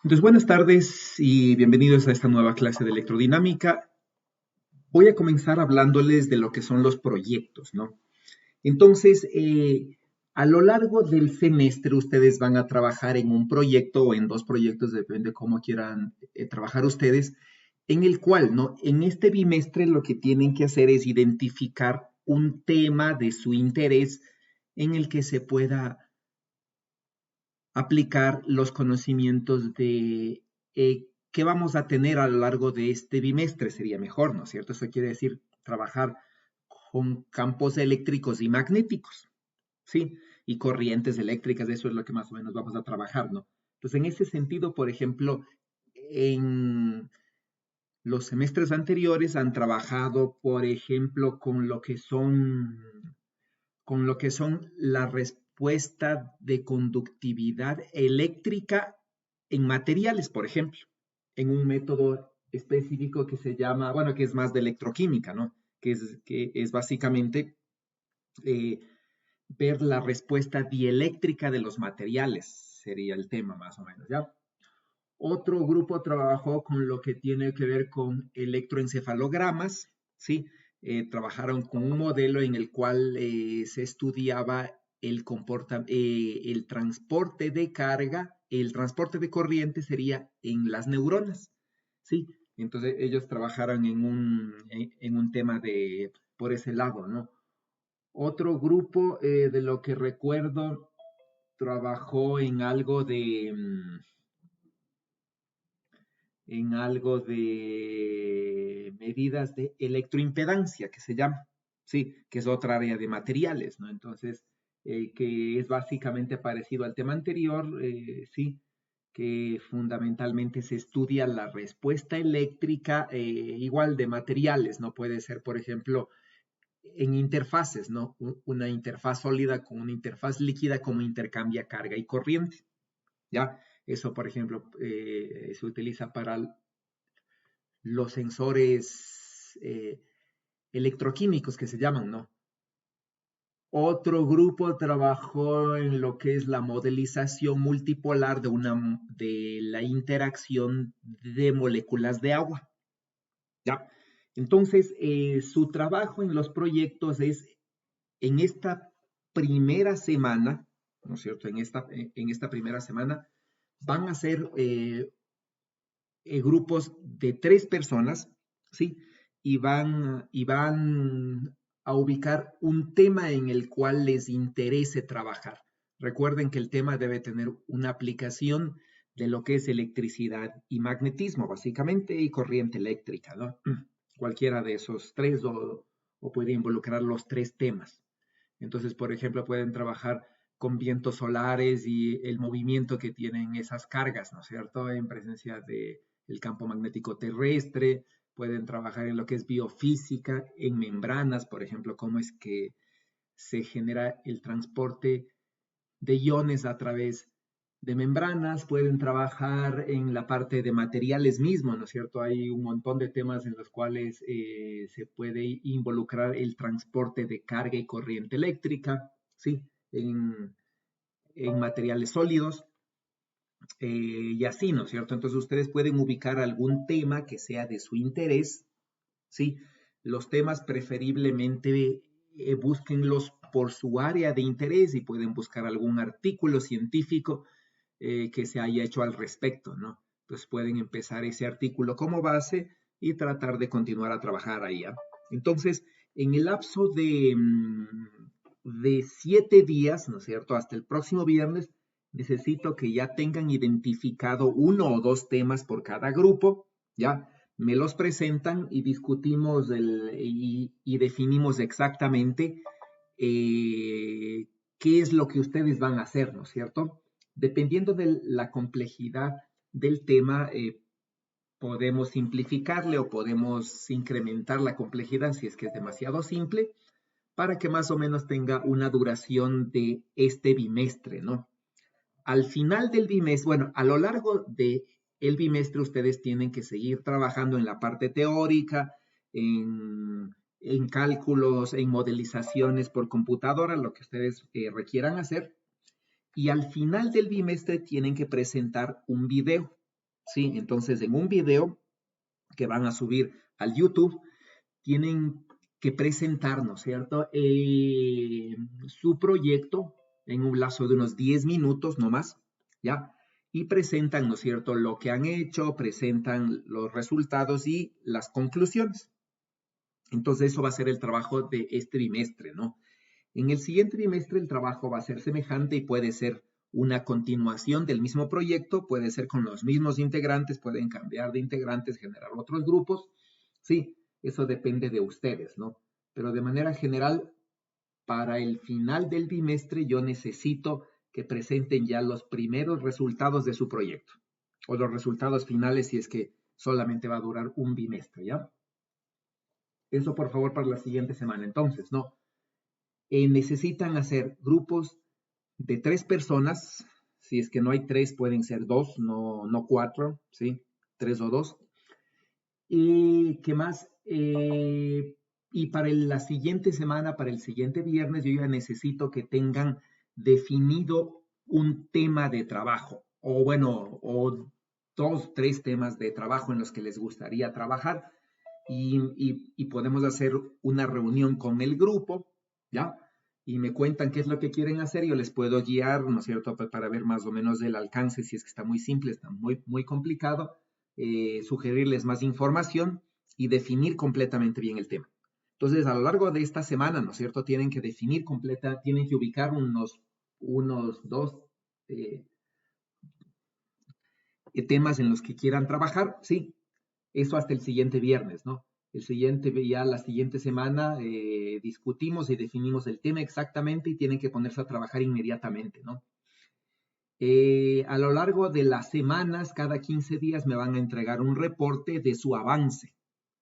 Entonces, buenas tardes y bienvenidos a esta nueva clase de electrodinámica. Voy a comenzar hablándoles de lo que son los proyectos, ¿no? Entonces, a lo largo del semestre ustedes van a trabajar en un proyecto o en dos proyectos, depende de cómo quieran trabajar ustedes, en el cual, ¿no? En este bimestre lo que tienen que hacer es identificar un tema de su interés en el que se pueda aplicar los conocimientos de qué vamos a tener a lo largo de este bimestre, sería mejor, ¿no es cierto? Eso quiere decir trabajar con campos eléctricos y magnéticos, ¿sí? Y corrientes eléctricas, eso es lo que más o menos vamos a trabajar, ¿no? Entonces, en ese sentido, por ejemplo, en los semestres anteriores han trabajado, por ejemplo, con lo que son la respuesta de conductividad eléctrica en materiales, por ejemplo, en un método específico que se llama, bueno, que es más de electroquímica, ¿no? Que es básicamente eh, ver la respuesta dieléctrica de los materiales, sería el tema más o menos, ¿ya? Otro grupo trabajó con lo que tiene que ver con electroencefalogramas, ¿sí? Trabajaron con un modelo en el cual se estudiaba el transporte de carga, el transporte de corriente sería en las neuronas, ¿sí? Entonces ellos trabajaron en un tema por ese lado, ¿no? Otro grupo, de lo que recuerdo, trabajó en algo de medidas de electroimpedancia, que se llama, sí, que es otra área de materiales, ¿no? Entonces, que es básicamente parecido al tema anterior, sí, que fundamentalmente se estudia la respuesta eléctrica, igual de materiales, ¿no? Puede ser, por ejemplo, en interfaces, ¿no? Una interfaz sólida con una interfaz líquida, como intercambia carga y corriente, ¿ya? Eso, por ejemplo, se utiliza para los sensores electroquímicos que se llaman, ¿no? Otro grupo trabajó en lo que es la modelización multipolar de la interacción de moléculas de agua, ¿ya? Entonces, su trabajo en los proyectos es en esta primera semana, ¿no es cierto? En esta primera semana van a ser grupos de 3 personas, ¿sí? Y van a ubicar un tema en el cual les interese trabajar. Recuerden que el tema debe tener una aplicación de lo que es electricidad y magnetismo, básicamente, y corriente eléctrica, ¿no? Cualquiera de esos tres o puede involucrar los 3 temas. Entonces, por ejemplo, pueden trabajar con vientos solares y el movimiento que tienen esas cargas, ¿no es cierto? En presencia del campo magnético terrestre, pueden trabajar en lo que es biofísica, en membranas, por ejemplo, cómo es que se genera el transporte de iones a través de membranas, pueden trabajar en la parte de materiales mismos, ¿no es cierto? Hay un montón de temas en los cuales se puede involucrar el transporte de carga y corriente eléctrica, ¿sí? En materiales sólidos, y así, ¿no es cierto? Entonces ustedes pueden ubicar algún tema que sea de su interés, ¿sí? Los temas preferiblemente búsquenlos por su área de interés y pueden buscar algún artículo científico que se haya hecho al respecto, ¿no? Entonces pueden empezar ese artículo como base y tratar de continuar a trabajar ahí, ¿ah? Entonces, en el lapso de 7 días, ¿no es cierto? Hasta el próximo viernes, necesito que ya tengan identificado 1 o 2 temas por cada grupo, ¿ya? Me los presentan y discutimos y definimos exactamente qué es lo que ustedes van a hacer, ¿no es cierto? Dependiendo de la complejidad del tema, podemos simplificarle o podemos incrementar la complejidad si es que es demasiado simple, para que más o menos tenga una duración de este bimestre, ¿no? Al final del bimestre, bueno, a lo largo de el bimestre ustedes tienen que seguir trabajando en la parte teórica, en cálculos, en modelizaciones por computadora, lo que ustedes requieran hacer. Y al final del bimestre tienen que presentar un video. ¿sí? Entonces, en un video que van a subir al YouTube, tienen que presentar, ¿no es cierto?, su proyecto en un lazo de unos 10 minutos no más, ¿ya? Y presentan, ¿no es cierto?, lo que han hecho, presentan los resultados y las conclusiones. Entonces, eso va a ser el trabajo de este bimestre, ¿no? En el siguiente bimestre el trabajo va a ser semejante y puede ser una continuación del mismo proyecto, puede ser con los mismos integrantes, pueden cambiar de integrantes, generar otros grupos. Sí, eso depende de ustedes, ¿no? Pero de manera general, para el final del bimestre yo necesito que presenten ya los primeros resultados de su proyecto o los resultados finales si es que solamente va a durar un bimestre, ¿ya? Eso por favor para la siguiente semana. Entonces, ¿no? Necesitan hacer grupos de 3 personas. Si es que no hay 3, pueden ser 2, no 4, ¿sí? 3 o 2. ¿Y qué más? Y para la siguiente semana, para el siguiente viernes, yo ya necesito que tengan definido un tema de trabajo, o bueno, o 2, 3 temas de trabajo en los que les gustaría trabajar, y podemos hacer una reunión con el grupo, ¿ya? Y me cuentan qué es lo que quieren hacer, yo les puedo guiar, ¿no es cierto?, para ver más o menos el alcance, si es que está muy simple, está muy complicado, sugerirles más información y definir completamente bien el tema. Entonces, a lo largo de esta semana, ¿no es cierto?, tienen que definir tienen que ubicar unos 2 eh, temas en los que quieran trabajar, sí, eso hasta el siguiente viernes, ¿no? Ya la siguiente semana discutimos y definimos el tema exactamente y tienen que ponerse a trabajar inmediatamente, ¿no? A lo largo de las semanas, cada 15 días me van a entregar un reporte de su avance,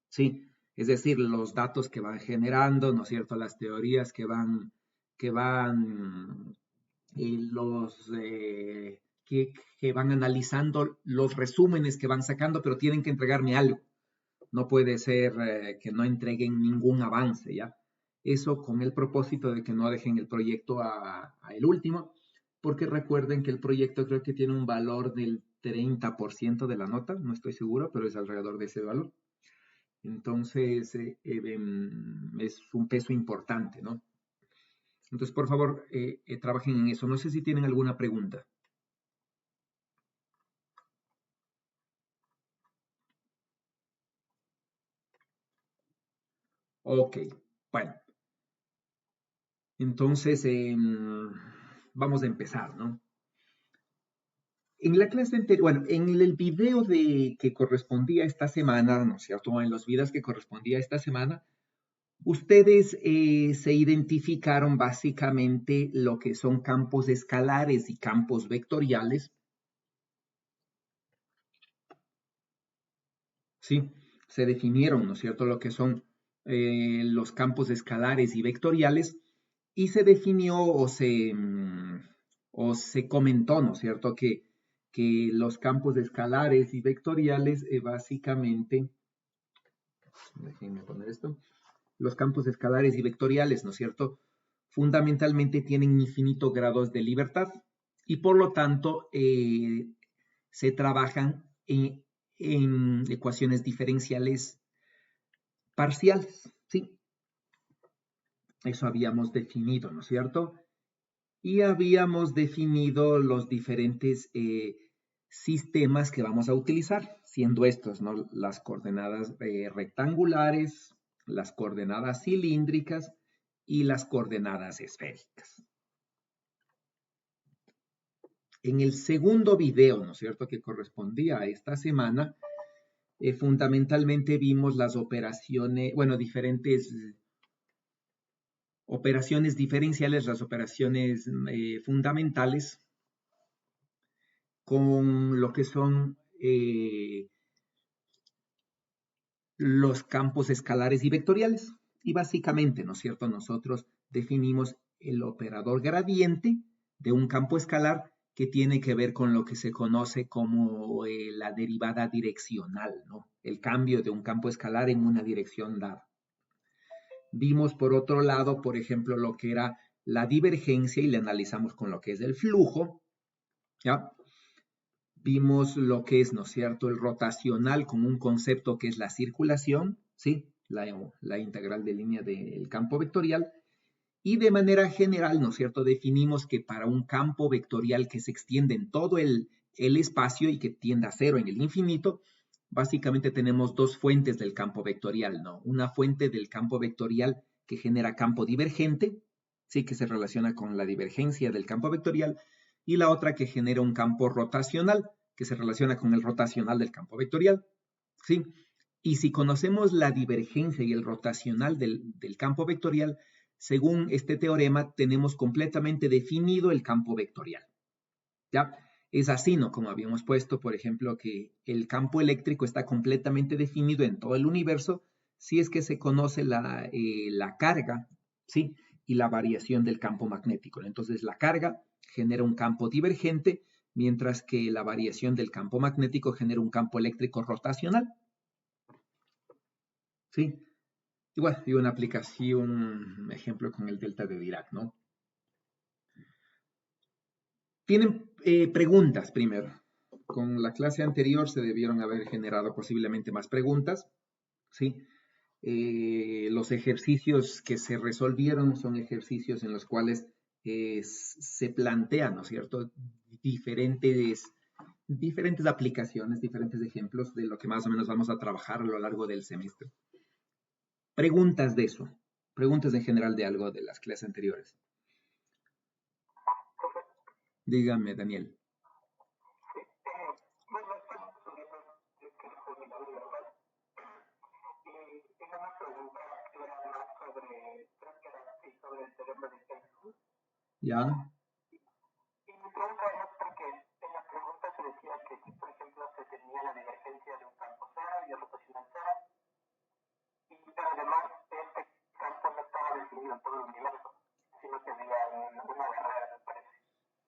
¿sí? Es decir, los datos que van generando, ¿no es cierto? Las teorías los que van analizando, los resúmenes que van sacando, pero tienen que entregarme algo. No puede ser que no entreguen ningún avance, ¿ya? Eso con el propósito de que no dejen el proyecto a el último, porque recuerden que el proyecto creo que tiene un valor del 30% de la nota, no estoy seguro, pero es alrededor de ese valor. Entonces, es un peso importante, ¿no? Entonces, por favor, trabajen en eso. No sé si tienen alguna pregunta. Ok, bueno. Entonces, vamos a empezar, ¿no? En la clase anterior, bueno, en el video que correspondía a esta semana, ¿no es cierto? En los videos que correspondía a esta semana, ustedes se identificaron básicamente lo que son campos escalares y campos vectoriales, ¿sí? Se definieron, ¿no es cierto?, lo que son los campos escalares y vectoriales, y se definió o se comentó, ¿no es cierto?, que los campos escalares y vectoriales básicamente, déjenme poner esto, los campos escalares y vectoriales, ¿no es cierto?, fundamentalmente tienen infinitos grados de libertad y por lo tanto se trabajan en ecuaciones diferenciales parciales, ¿sí? Eso habíamos definido, ¿no es cierto? Y habíamos definido los diferentes sistemas que vamos a utilizar, siendo estos, ¿no?, las coordenadas rectangulares, las coordenadas cilíndricas y las coordenadas esféricas. En el segundo video, ¿no es cierto?, que correspondía a esta semana, fundamentalmente vimos las operaciones, bueno, diferentes operaciones diferenciales, las operaciones fundamentales, con lo que son los campos escalares y vectoriales. Y básicamente, ¿no es cierto?, nosotros definimos el operador gradiente de un campo escalar que tiene que ver con lo que se conoce como la derivada direccional, ¿no? El cambio de un campo escalar en una dirección dada. Vimos por otro lado, por ejemplo, lo que era la divergencia y le analizamos con lo que es el flujo, ¿ya? Vimos lo que es, ¿no es cierto?, el rotacional con un concepto que es la circulación, ¿sí? La integral de línea del campo vectorial. Y de manera general, ¿no es cierto?, definimos que para un campo vectorial que se extiende en todo el espacio y que tiende a cero en el infinito, básicamente tenemos dos fuentes del campo vectorial, ¿no? Una fuente del campo vectorial que genera campo divergente, ¿sí?, que se relaciona con la divergencia del campo vectorial, y la otra que genera un campo rotacional, que se relaciona con el rotacional del campo vectorial, ¿sí? Y si conocemos la divergencia y el rotacional del campo vectorial, según este teorema, tenemos completamente definido el campo vectorial, ¿ya? Es así, ¿no? Como habíamos puesto, por ejemplo, que el campo eléctrico está completamente definido en todo el universo si es que se conoce la carga, ¿sí? Y la variación del campo magnético. Entonces, la carga genera un campo divergente, mientras que la variación del campo magnético genera un campo eléctrico rotacional, ¿sí? Igual, y una aplicación, un ejemplo con el delta de Dirac, ¿no? Tienen preguntas primero. Con la clase anterior se debieron haber generado posiblemente más preguntas, ¿sí? Los ejercicios que se resolvieron son ejercicios en los cuales se plantean, ¿no es cierto?, diferentes aplicaciones, diferentes ejemplos de lo que más o menos vamos a trabajar a lo largo del semestre. Preguntas de eso, preguntas en general de algo de las clases anteriores. Dígame, Daniel. ¿Ya?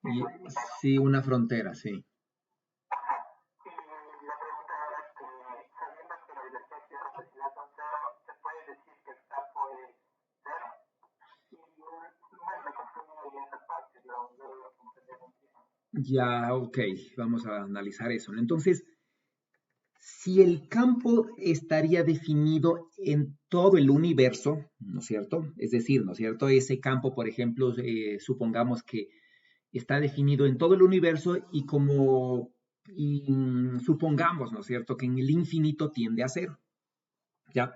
Y, sí, una frontera, sí. Ya, ok, vamos a analizar eso, ¿no? Entonces, si el campo estaría definido en todo el universo, ¿no es cierto? Es decir, ¿no es cierto? Ese campo, por ejemplo, supongamos que está definido en todo el universo y supongamos, ¿no es cierto?, que en el infinito tiende a cero, ¿ya?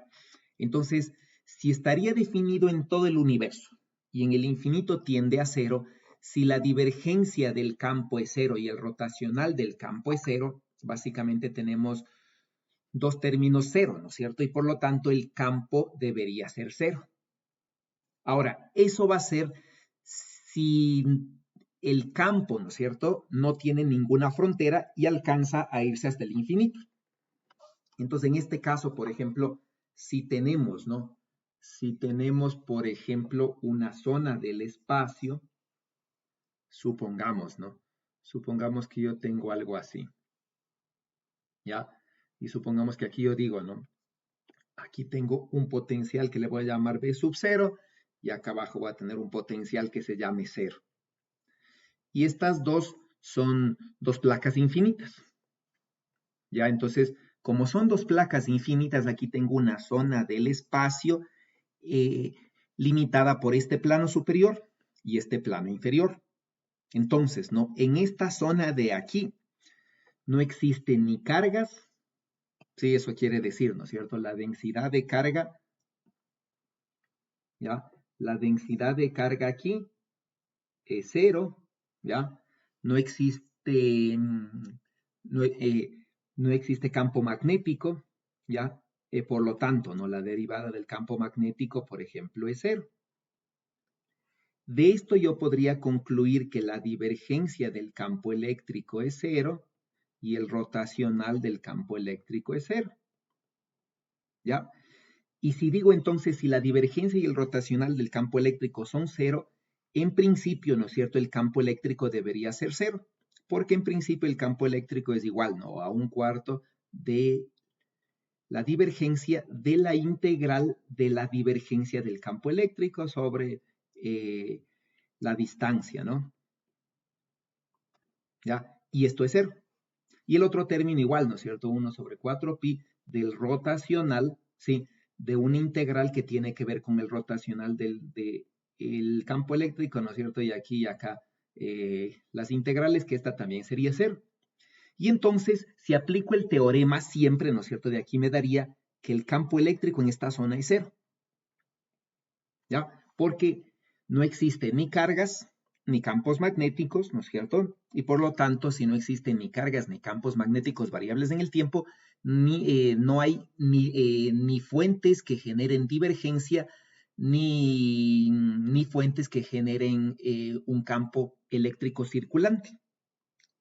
Entonces, si estaría definido en todo el universo y en el infinito tiende a cero, si la divergencia del campo es cero y el rotacional del campo es cero, básicamente tenemos dos términos cero, ¿no es cierto? Y por lo tanto el campo debería ser cero. Ahora, eso va a ser si el campo, ¿no es cierto?, no tiene ninguna frontera y alcanza a irse hasta el infinito. Entonces, en este caso, por ejemplo, si tenemos, ¿no? Si tenemos, por ejemplo, una zona del espacio, supongamos, ¿no? Supongamos que yo tengo algo así, ¿ya? Y supongamos que aquí yo digo, ¿no? Aquí tengo un potencial que le voy a llamar B sub 0 y acá abajo voy a tener un potencial que se llame 0. Y estas dos son dos placas infinitas. ¿Ya? Entonces, como son dos placas infinitas, aquí tengo una zona del espacio limitada por este plano superior y este plano inferior. Entonces, ¿no? En esta zona de aquí no existen ni cargas. Sí, eso quiere decir, ¿no es cierto? La densidad de carga, ¿ya? La densidad de carga aquí es 0, ¿ya? No existe, no, no existe campo magnético, ¿ya? Por lo tanto, ¿no? La derivada del campo magnético, por ejemplo, es 0. De esto yo podría concluir que la divergencia del campo eléctrico es 0 y el rotacional del campo eléctrico es 0. ¿Ya? Y si digo entonces, si la divergencia y el rotacional del campo eléctrico son 0, en principio, ¿no es cierto?, el campo eléctrico debería ser 0, porque en principio el campo eléctrico es igual, ¿no?, a un cuarto de la divergencia de la integral de la divergencia del campo eléctrico sobre la distancia, ¿no? ¿Ya? Y esto es 0. Y el otro término igual, ¿no es cierto? 1 sobre 4pi del rotacional, ¿sí? De una integral que tiene que ver con el rotacional del campo eléctrico, ¿no es cierto? Y aquí y acá las integrales, que esta también sería 0. Y entonces, si aplico el teorema siempre, ¿no es cierto? De aquí me daría que el campo eléctrico en esta zona es 0. ¿Ya? Porque no existen ni cargas ni campos magnéticos, ¿no es cierto? Y por lo tanto, si no existen ni cargas ni campos magnéticos variables en el tiempo, no hay ni fuentes que generen divergencia, ni fuentes que generen un campo eléctrico circulante.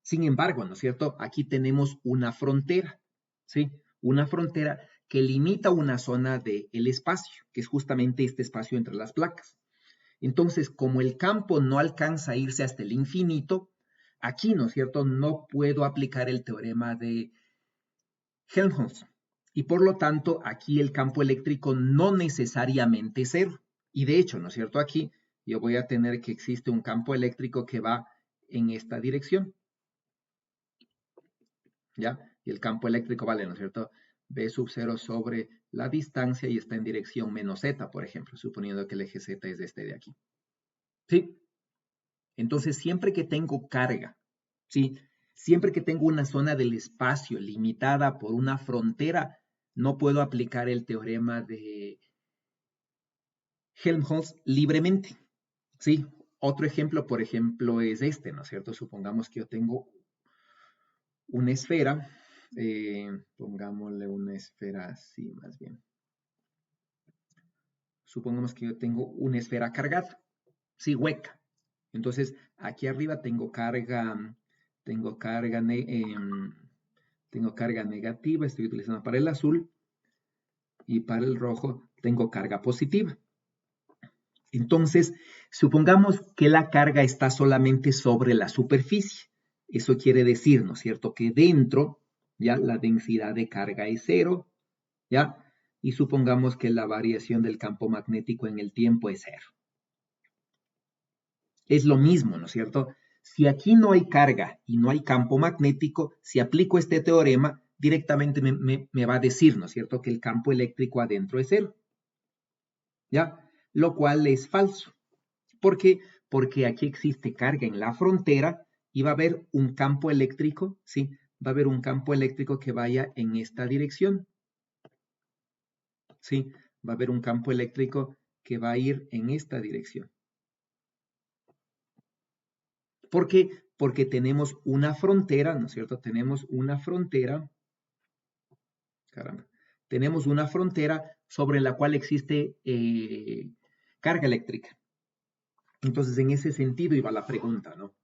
Sin embargo, ¿no es cierto? Aquí tenemos una frontera, ¿sí? Una frontera que limita una zona del espacio, que es justamente este espacio entre las placas. Entonces, como el campo no alcanza a irse hasta el infinito, aquí, ¿no es cierto?, no puedo aplicar el teorema de Helmholtz. Y por lo tanto, aquí el campo eléctrico no necesariamente es 0. Y de hecho, ¿no es cierto?, aquí yo voy a tener que existe un campo eléctrico que va en esta dirección. ¿Ya? Y el campo eléctrico vale, ¿no es cierto?, B sub 0 sobre la distancia y está en dirección menos z, por ejemplo, suponiendo que el eje z es este de aquí. ¿Sí? Entonces, siempre que tengo carga, ¿sí? Siempre que tengo una zona del espacio limitada por una frontera, no puedo aplicar el teorema de Helmholtz libremente, ¿sí? Otro ejemplo, por ejemplo, es este, ¿no es cierto? Supongamos que yo tengo una esfera, pongámosle una esfera así más bien. Supongamos que yo tengo una esfera cargada, sí, hueca. Entonces, aquí arriba tengo carga negativa, estoy utilizando para el azul, y para el rojo tengo carga positiva. Entonces, supongamos que la carga está solamente sobre la superficie. Eso quiere decir, ¿no es cierto?, que dentro, ya, la densidad de carga es 0, ¿ya? Y supongamos que la variación del campo magnético en el tiempo es 0. Es lo mismo, ¿no es cierto? Si aquí no hay carga y no hay campo magnético, si aplico este teorema, directamente me va a decir, ¿no es cierto?, que el campo eléctrico adentro es 0. ¿Ya? Lo cual es falso. ¿Por qué? Porque aquí existe carga en la frontera y va a haber un campo eléctrico, ¿sí? Va a haber un campo eléctrico que vaya en esta dirección. ¿Sí? Va a haber un campo eléctrico que va a ir en esta dirección. ¿Por qué? Porque tenemos una frontera, ¿no es cierto? Tenemos una frontera, caramba, tenemos una frontera sobre la cual existe carga eléctrica. Entonces, en ese sentido iba la pregunta, ¿no?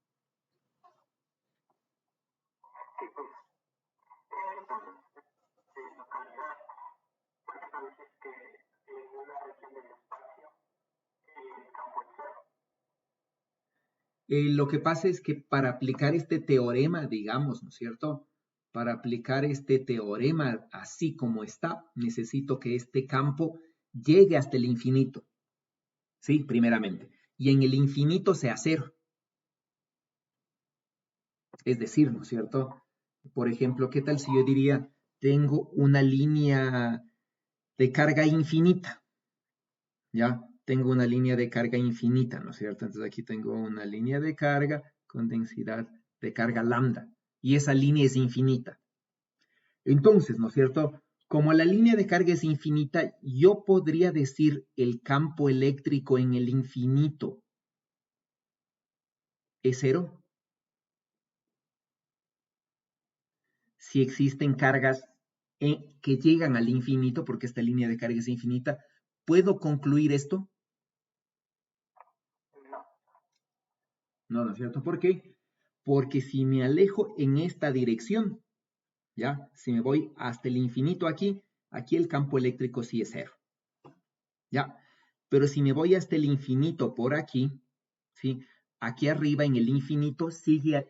Lo que pasa es que para aplicar este teorema, digamos, ¿no es cierto? Para aplicar este teorema así como está, necesito que este campo llegue hasta el infinito, ¿sí? Primeramente. Y en el infinito sea 0. Es decir, ¿no es cierto? Por ejemplo, ¿qué tal si yo diría, tengo una línea de carga infinita? ¿Ya? Tengo una línea de carga infinita, ¿no es cierto? Entonces aquí tengo una línea de carga con densidad de carga lambda. Y esa línea es infinita. Entonces, ¿no es cierto? Como la línea de carga es infinita, yo podría decir el campo eléctrico en el infinito es 0. Si existen cargas que llegan al infinito, porque esta línea de carga es infinita, ¿puedo concluir esto? No, ¿no es cierto? ¿Por qué? Porque si me alejo en esta dirección, ¿ya? Si me voy hasta el infinito aquí, aquí el campo eléctrico sí es 0, ¿ya? Pero si me voy hasta el infinito por aquí, ¿sí? Aquí arriba en el infinito sigue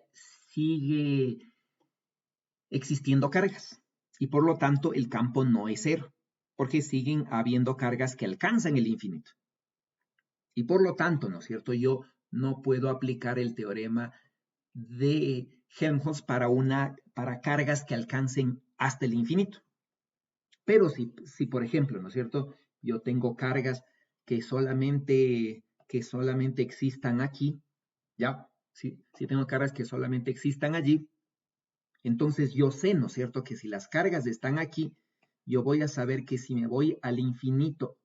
existiendo cargas y por lo tanto el campo no es 0, porque siguen habiendo cargas que alcanzan el infinito. Y por lo tanto, ¿no es cierto? Yo no puedo aplicar el teorema de Helmholtz para una para cargas que alcancen hasta el infinito. Pero si por ejemplo, ¿no es cierto? Yo tengo cargas que solamente existan aquí, ¿ya? Si tengo cargas que solamente existan allí, entonces yo sé, ¿no es cierto?, que si las cargas están aquí, yo voy a saber que si me voy al infinito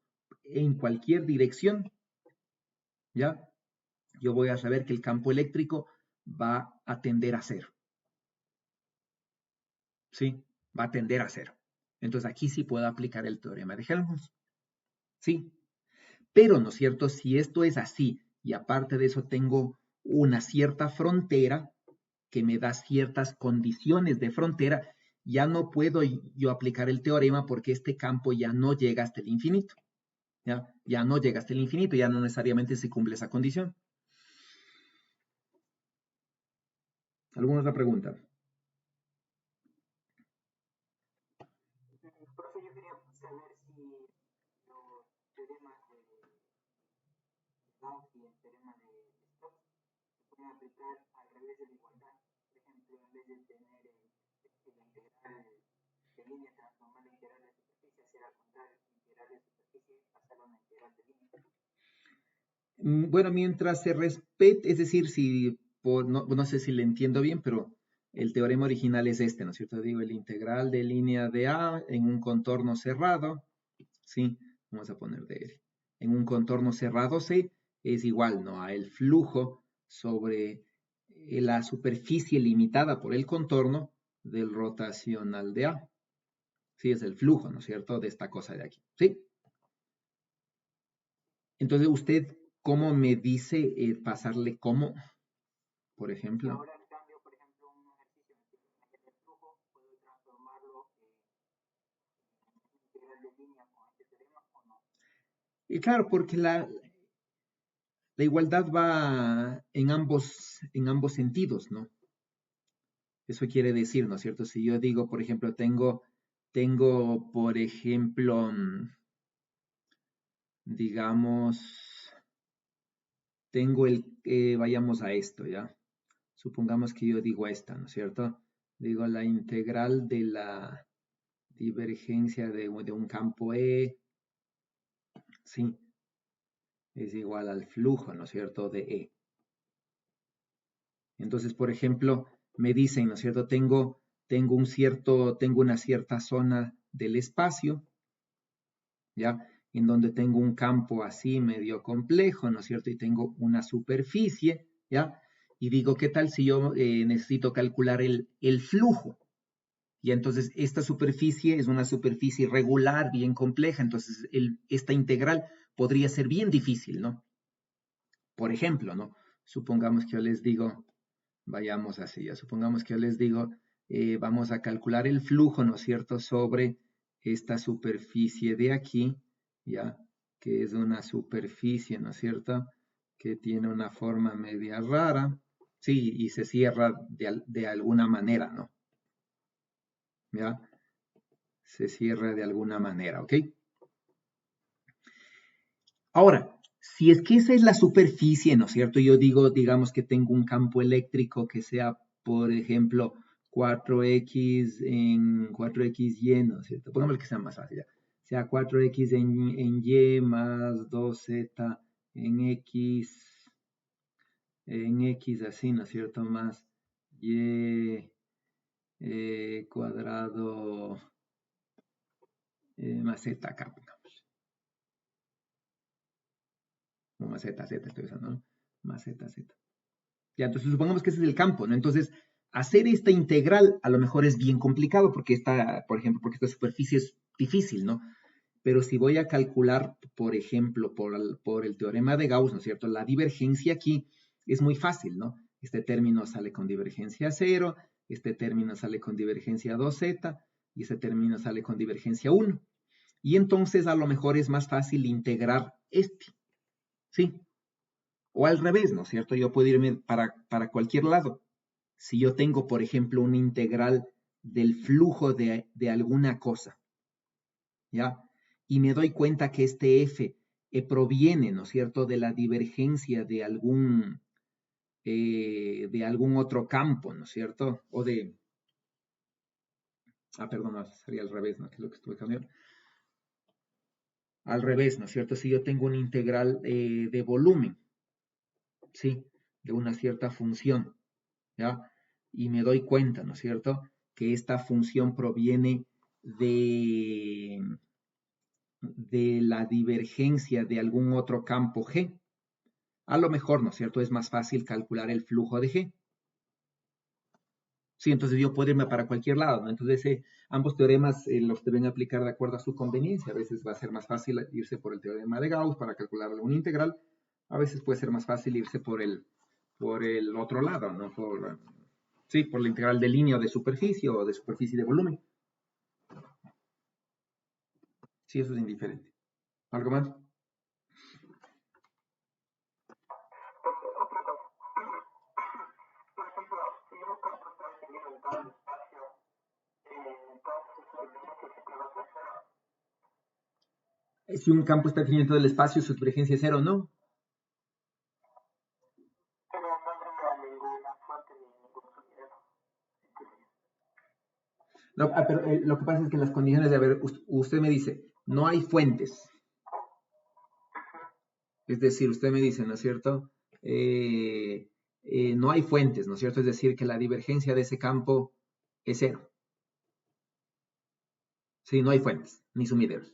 en cualquier dirección, ¿ya? Yo voy a saber que el campo eléctrico va a tender a cero. ¿Sí? Va a tender a cero. Entonces aquí sí puedo aplicar el teorema de Helmholtz. ¿Sí? Pero, ¿no es cierto? Si esto es así y aparte de eso tengo una cierta frontera que me da ciertas condiciones de frontera, ya no puedo yo aplicar el teorema porque este campo ya no llega hasta el infinito. Ya no llega hasta el infinito, ya no necesariamente se cumple esa condición. ¿Alguna otra pregunta? Profe, yo quería saber si los teoremas de Gauss y el teorema de Stokes se pueden aplicar al revés de la igualdad. Por ejemplo, en vez de tener la integral de línea, transformar la integral de superficie, hacer al contrario, integral de superficie, pasar a una integral de línea. Bueno, mientras se respete, es decir, si no sé si le entiendo bien, pero el teorema original es este, ¿no es cierto? Digo, el integral de línea de A en un contorno cerrado, ¿sí? Vamos a poner de él. En un contorno cerrado C es igual, ¿no? A el flujo sobre la superficie limitada por el contorno del rotacional de A. Sí, es el flujo, ¿no es cierto? De esta cosa de aquí, ¿sí? Entonces, ¿usted cómo me dice pasarle cómo, por ejemplo? Ahora, en cambio, por ejemplo, un ejercicio en el flujo, puedo transformarlo en integral de línea con este teorema o no. Y claro, porque la igualdad va en ambos sentidos, ¿no? Eso quiere decir, ¿no es cierto? Si yo digo, por ejemplo, por ejemplo, digamos, vayamos a esto, ¿ya? Supongamos que yo digo esta, ¿no es cierto? Digo la integral de la divergencia de un campo E, ¿sí? Es igual al flujo, ¿no es cierto?, de E. Entonces, por ejemplo, me dicen, ¿no es cierto?, tengo una cierta zona del espacio, ¿ya? En donde tengo un campo así medio complejo, ¿no es cierto? Y tengo una superficie, ¿ya? Y digo, ¿qué tal si yo necesito calcular el flujo? Y entonces esta superficie es una superficie regular, bien compleja, entonces esta integral podría ser bien difícil, ¿no? Por ejemplo, ¿no? Supongamos que yo les digo, vayamos así, ya supongamos que yo les digo, vamos a calcular el flujo, ¿no es cierto?, sobre esta superficie de aquí, ¿ya? Que es una superficie, ¿no es cierto?, que tiene una forma media rara, sí, y se cierra de alguna manera, ¿no? ¿Ya? Se cierra de alguna manera, ¿ok? Ahora, si es que esa es la superficie, ¿no es cierto? Yo digo, digamos que tengo un campo eléctrico que sea, por ejemplo, 4x en 4xy, ¿no es cierto? Pongámosle que sea más fácil, ya. Sea 4x en y más 2z en x así, ¿no es cierto? Más y cuadrado más z acá, o más z, estoy usando, ¿no? Más z. Ya, entonces supongamos que ese es el campo, ¿no? Entonces, hacer esta integral a lo mejor es bien complicado porque por ejemplo, porque esta superficie es difícil, ¿no? Pero si voy a calcular, por ejemplo, por el teorema de Gauss, ¿no es cierto? La divergencia aquí es muy fácil, ¿no? Este término sale con divergencia 0, este término sale con divergencia 2z y este término sale con divergencia 1. Y entonces a lo mejor es más fácil integrar este, ¿sí? O al revés, ¿no es cierto? Yo puedo irme para cualquier lado. Si yo tengo, por ejemplo, una integral del flujo de alguna cosa, ¿ya? Y me doy cuenta que este f proviene, ¿no es cierto?, de la divergencia de algún otro campo, ¿no es cierto? Perdón, no, sería al revés, ¿no? Que es lo que estuve cambiando. Al revés, ¿no es cierto? Si yo tengo un integral de volumen, ¿sí? De una cierta función, ¿ya? Y me doy cuenta, ¿no es cierto? Que esta función proviene de la divergencia de algún otro campo G. A lo mejor, ¿no es cierto? Es más fácil calcular el flujo de G. Sí, entonces yo puedo irme para cualquier lado, ¿no? Entonces ambos teoremas los deben aplicar de acuerdo a su conveniencia. A veces va a ser más fácil irse por el teorema de Gauss para calcular alguna integral. A veces puede ser más fácil irse por el otro lado, ¿no? Sí, por la integral de línea o de superficie o de superficie de volumen. Sí, eso es indiferente. ¿Algo más? Si un campo está definido en todo el espacio, su divergencia es cero, ¿no? No, pero lo que pasa es que en las condiciones de haber, usted me dice, no hay fuentes. Es decir, usted me dice, ¿no es cierto? No hay fuentes, ¿no es cierto? Es decir, que la divergencia de ese campo es cero. Sí, no hay fuentes, ni sumideros.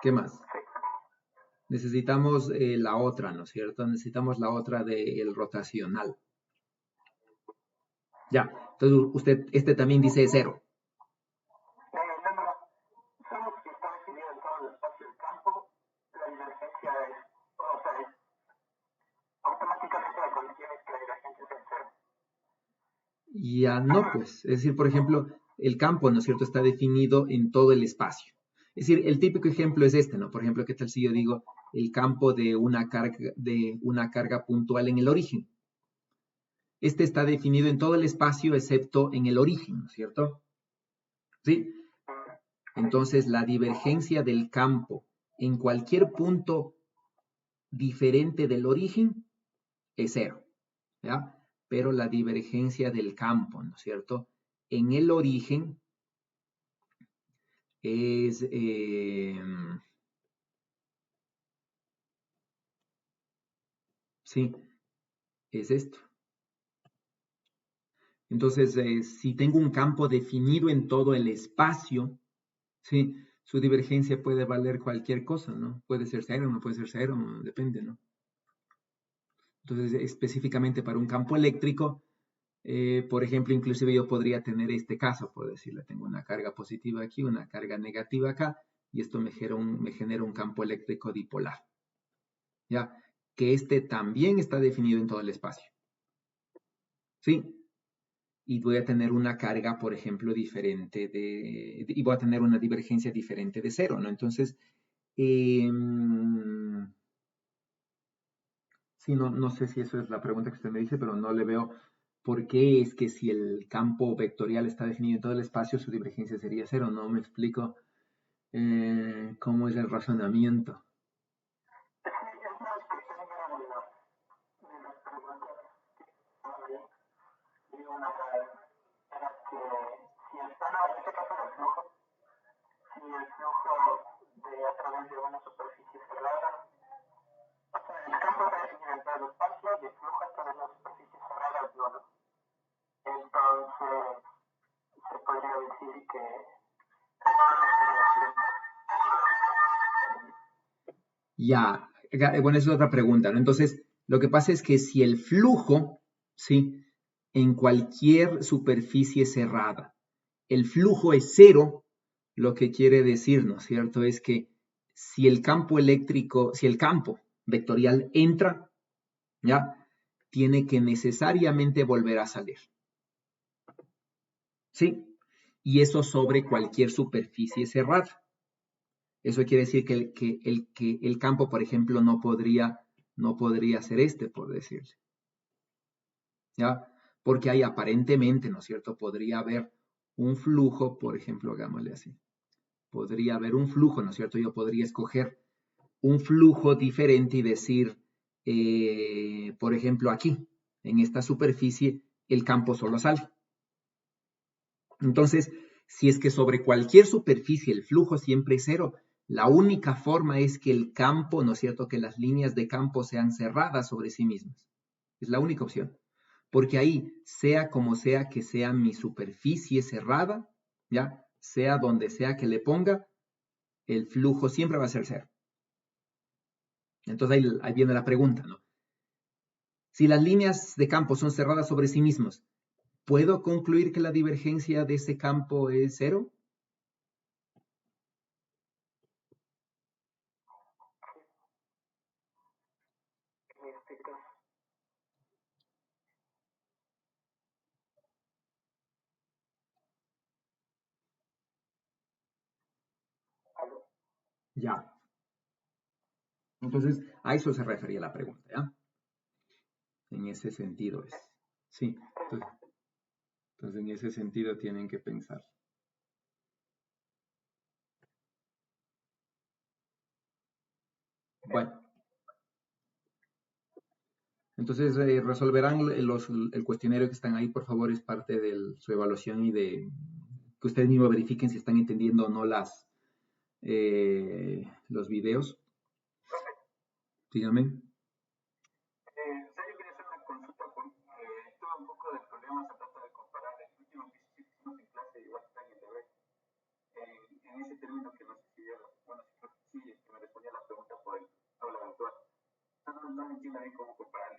¿Qué más? Necesitamos la otra, ¿no es cierto? Necesitamos la otra del rotacional. Ya, entonces usted, también dice cero. Ya no, pues. Es decir, por ejemplo, el campo, ¿no es cierto?, está definido en todo el espacio. Es decir, el típico ejemplo es este, ¿no? Por ejemplo, ¿qué tal si yo digo el campo de una carga puntual en el origen? Este está definido en todo el espacio excepto en el origen, ¿no es cierto? ¿Sí? Entonces, la divergencia del campo en cualquier punto diferente del origen es cero, ¿ya? Pero la divergencia del campo, ¿no es cierto?, en el origen es, sí, es esto. Entonces, si tengo un campo definido en todo el espacio, ¿sí?, su divergencia puede valer cualquier cosa, ¿no? Puede ser cero, no puede ser cero, depende, ¿no? Entonces, específicamente para un campo eléctrico, por ejemplo, inclusive yo podría tener este caso, por decirle, tengo una carga positiva aquí, una carga negativa acá, y esto me genera un campo eléctrico dipolar, ¿ya? Que este también está definido en todo el espacio, ¿sí? Y voy a tener una carga, por ejemplo, diferente y voy a tener una divergencia diferente de cero, ¿no? Entonces, sí, no sé si eso es la pregunta que usted me dice, pero no le veo por qué es que si el campo vectorial está definido en todo el espacio, su divergencia sería cero. No me explico cómo es el razonamiento. Ya, bueno, esa es otra pregunta, ¿no? Entonces, lo que pasa es que si el flujo, ¿sí?, en cualquier superficie cerrada, el flujo es cero, lo que quiere decir, ¿no es cierto?, es que si el campo eléctrico, si el campo vectorial entra, ¿ya?, tiene que necesariamente volver a salir. ¿Sí? Y eso sobre cualquier superficie cerrada. Eso quiere decir que el campo, por ejemplo, no podría ser este, por decirle. ¿Ya? Porque hay aparentemente, ¿no es cierto? Podría haber un flujo, por ejemplo, hagámosle así. Podría haber un flujo, ¿no es cierto? Yo podría escoger un flujo diferente y decir, por ejemplo, aquí, en esta superficie, el campo solo sale. Entonces, si es que sobre cualquier superficie el flujo siempre es cero, la única forma es que el campo, ¿no es cierto?, que las líneas de campo sean cerradas sobre sí mismas. Es la única opción. Porque ahí, sea como sea que sea mi superficie cerrada, ¿ya? Sea donde sea que le ponga, el flujo siempre va a ser cero. Entonces ahí viene la pregunta, ¿no? Si las líneas de campo son cerradas sobre sí mismos, ¿puedo concluir que la divergencia de ese campo es cero? En este caso, algo. Ya. Entonces, a eso se refería la pregunta, ¿ya? En ese sentido es. Sí. Entonces en ese sentido tienen que pensar. Bueno, entonces resolverán el cuestionario que están ahí, por favor, es parte de su evaluación y de que ustedes mismos verifiquen si están entendiendo o no los videos. Díganme. Yo quería hacer una consulta porque tuve un poco de problemas a tratar de comparar el último ejercicio que hicimos en clase, igual está en el deber, en ese término que no sé si yo, bueno, sí, que me respondía la pregunta por el aula virtual. No entiendo bien cómo comparar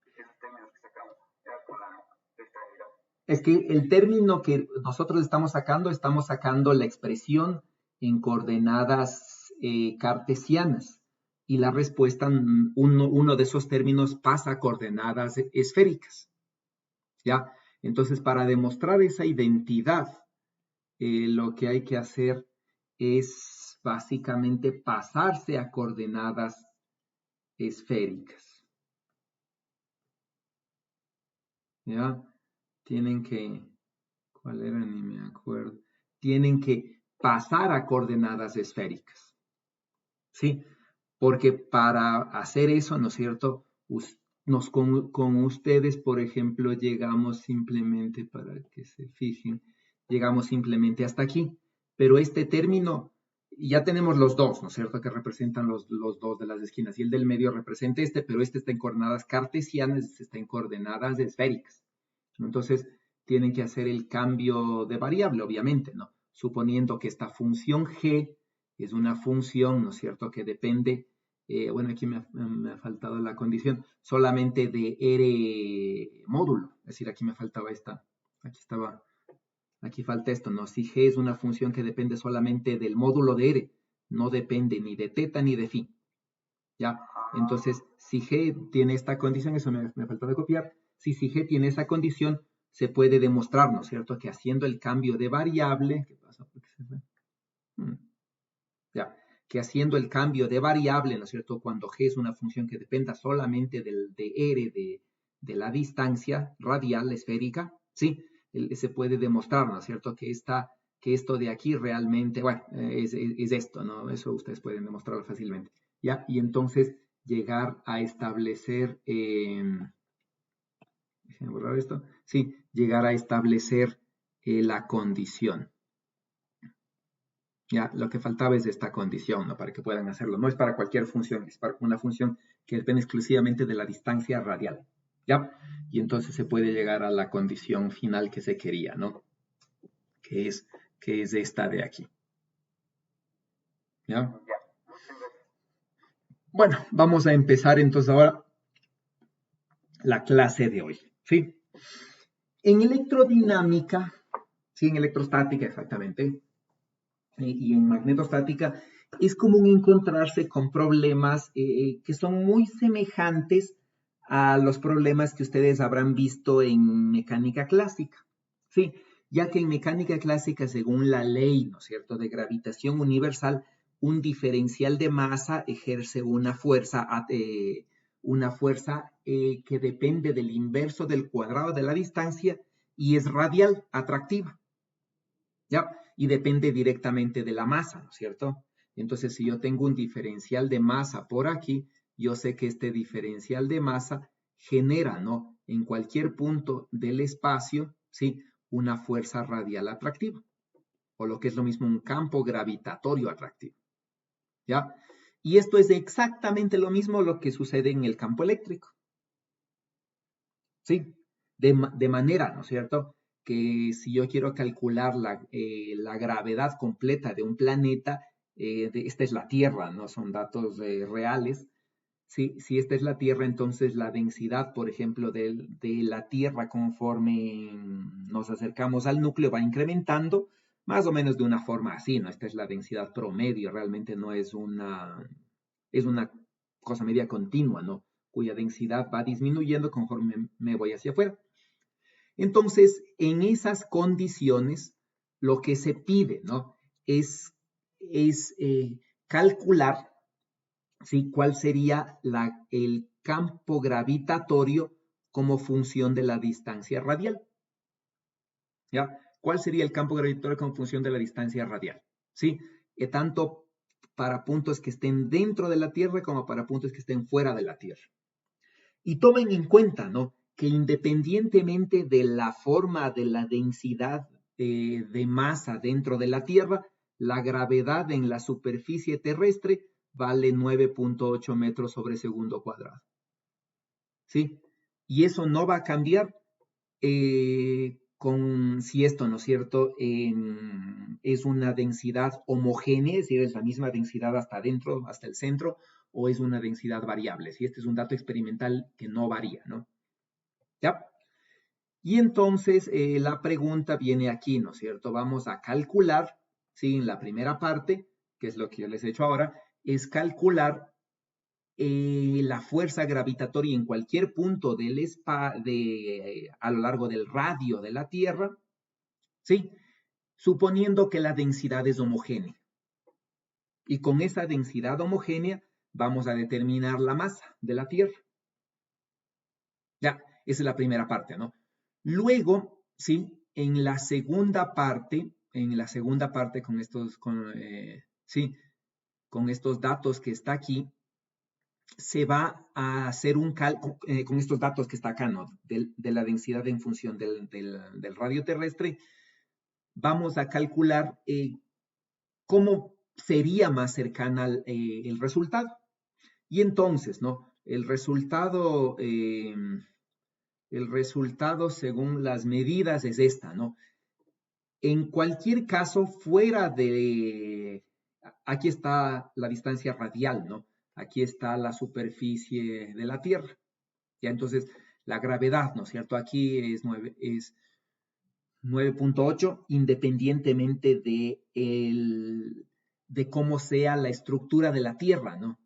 esos términos que sacamos ya con la estabilidad. Es que el término que nosotros estamos sacando la expresión en coordenadas cartesianas y la respuesta, uno de esos términos pasa a coordenadas esféricas. ¿Ya? Entonces, para demostrar esa identidad, lo que hay que hacer es básicamente pasarse a coordenadas esféricas. ¿Ya? Tienen que, ¿cuál era? Ni me acuerdo. Tienen que pasar a coordenadas esféricas. ¿Sí? Porque para hacer eso, ¿no es cierto? Con ustedes, por ejemplo, llegamos simplemente, para que se fijen, llegamos simplemente hasta aquí. Pero este término, ya tenemos los dos, ¿no es cierto? Que representan los dos de las esquinas. Y el del medio representa este, pero este está en coordenadas cartesianas, este está en coordenadas esféricas. Entonces, tienen que hacer el cambio de variable, obviamente, ¿no? Suponiendo que esta función g es una función, ¿no es cierto?, que depende, bueno, aquí me ha faltado la condición, solamente de R módulo, es decir, aquí me faltaba esta, aquí falta esto, ¿no? Si g es una función que depende solamente del módulo de R, no depende ni de teta ni de phi, ¿ya? Entonces, si g tiene esta condición, eso me faltó de copiar, si g tiene esa condición, se puede demostrar, ¿no es cierto?, que haciendo el cambio de variable, ¿qué pasa? ¿Por qué se fue? Ya, que haciendo el cambio de variable, ¿no es cierto?, cuando g es una función que dependa solamente de r de la distancia radial esférica, ¿sí? Se puede demostrar, ¿no es cierto?, que esto de aquí realmente, bueno, es esto, ¿no? Eso ustedes pueden demostrarlo fácilmente, ¿ya? Y entonces llegar a establecer, déjenme borrar esto, sí, llegar a establecer la condición. Ya, lo que faltaba es esta condición, ¿no? Para que puedan hacerlo. No es para cualquier función, es para una función que depende exclusivamente de la distancia radial, ¿ya? Y entonces se puede llegar a la condición final que se quería, ¿no? Que es esta de aquí, ¿ya? Bueno, vamos a empezar entonces ahora la clase de hoy, ¿sí? En electrodinámica, sí, en electrostática exactamente, y en magnetostática, es común encontrarse con problemas que son muy semejantes a los problemas que ustedes habrán visto en mecánica clásica, ¿sí? Ya que en mecánica clásica, según la ley, ¿no es cierto?, de gravitación universal, un diferencial de masa ejerce una fuerza que depende del inverso del cuadrado de la distancia y es radial, atractiva, ¿ya? Y depende directamente de la masa, ¿no es cierto? Entonces, si yo tengo un diferencial de masa por aquí, yo sé que este diferencial de masa genera, ¿no?, en cualquier punto del espacio, ¿sí?, una fuerza radial atractiva, o lo que es lo mismo, un campo gravitatorio atractivo. ¿Ya? Y esto es exactamente lo mismo lo que sucede en el campo eléctrico. ¿Sí? De manera, ¿no es cierto?, que si yo quiero calcular la gravedad completa de un planeta, esta es la Tierra, no son datos reales. ¿Sí? Si esta es la Tierra, entonces la densidad, por ejemplo, de la Tierra conforme nos acercamos al núcleo va incrementando, más o menos de una forma así, ¿no? Esta es la densidad promedio, realmente no es es una cosa media continua, ¿no? Cuya densidad va disminuyendo conforme me voy hacia afuera. Entonces, en esas condiciones, lo que se pide, ¿no? Es calcular, ¿sí?, cuál sería el campo gravitatorio como función de la distancia radial. ¿Ya? ¿Cuál sería el campo gravitatorio como función de la distancia radial? ¿Sí? Tanto para puntos que estén dentro de la Tierra como para puntos que estén fuera de la Tierra. Y tomen en cuenta, ¿no?, que independientemente de la forma de la densidad de masa dentro de la Tierra, la gravedad en la superficie terrestre vale 9.8 metros sobre segundo cuadrado. ¿Sí? Y eso no va a cambiar si esto, ¿no es cierto?, es una densidad homogénea, es decir, es la misma densidad hasta adentro, hasta el centro, o es una densidad variable. Si este es un dato experimental que no varía, ¿no? ¿Ya? Y entonces la pregunta viene aquí, ¿no es cierto? Vamos a calcular, ¿sí?, en la primera parte, que es lo que yo les he hecho ahora, es calcular la fuerza gravitatoria en cualquier punto a lo largo del radio de la Tierra, ¿sí?, suponiendo que la densidad es homogénea. Y con esa densidad homogénea vamos a determinar la masa de la Tierra. Ya, esa es la primera parte, ¿no? Luego, ¿sí?, en la segunda parte con estos datos que está aquí, se va a hacer un cálculo, con estos datos que está acá, ¿no?, de la densidad en función del radio terrestre, vamos a calcular cómo sería más cercana el resultado. Y entonces, ¿no?, el resultado según las medidas es esta, ¿no? En cualquier caso, aquí está la distancia radial, ¿no? Aquí está la superficie de la Tierra. Ya, entonces, la gravedad, ¿no es cierto?, aquí es 9.8, independientemente de cómo sea la estructura de la Tierra, ¿no?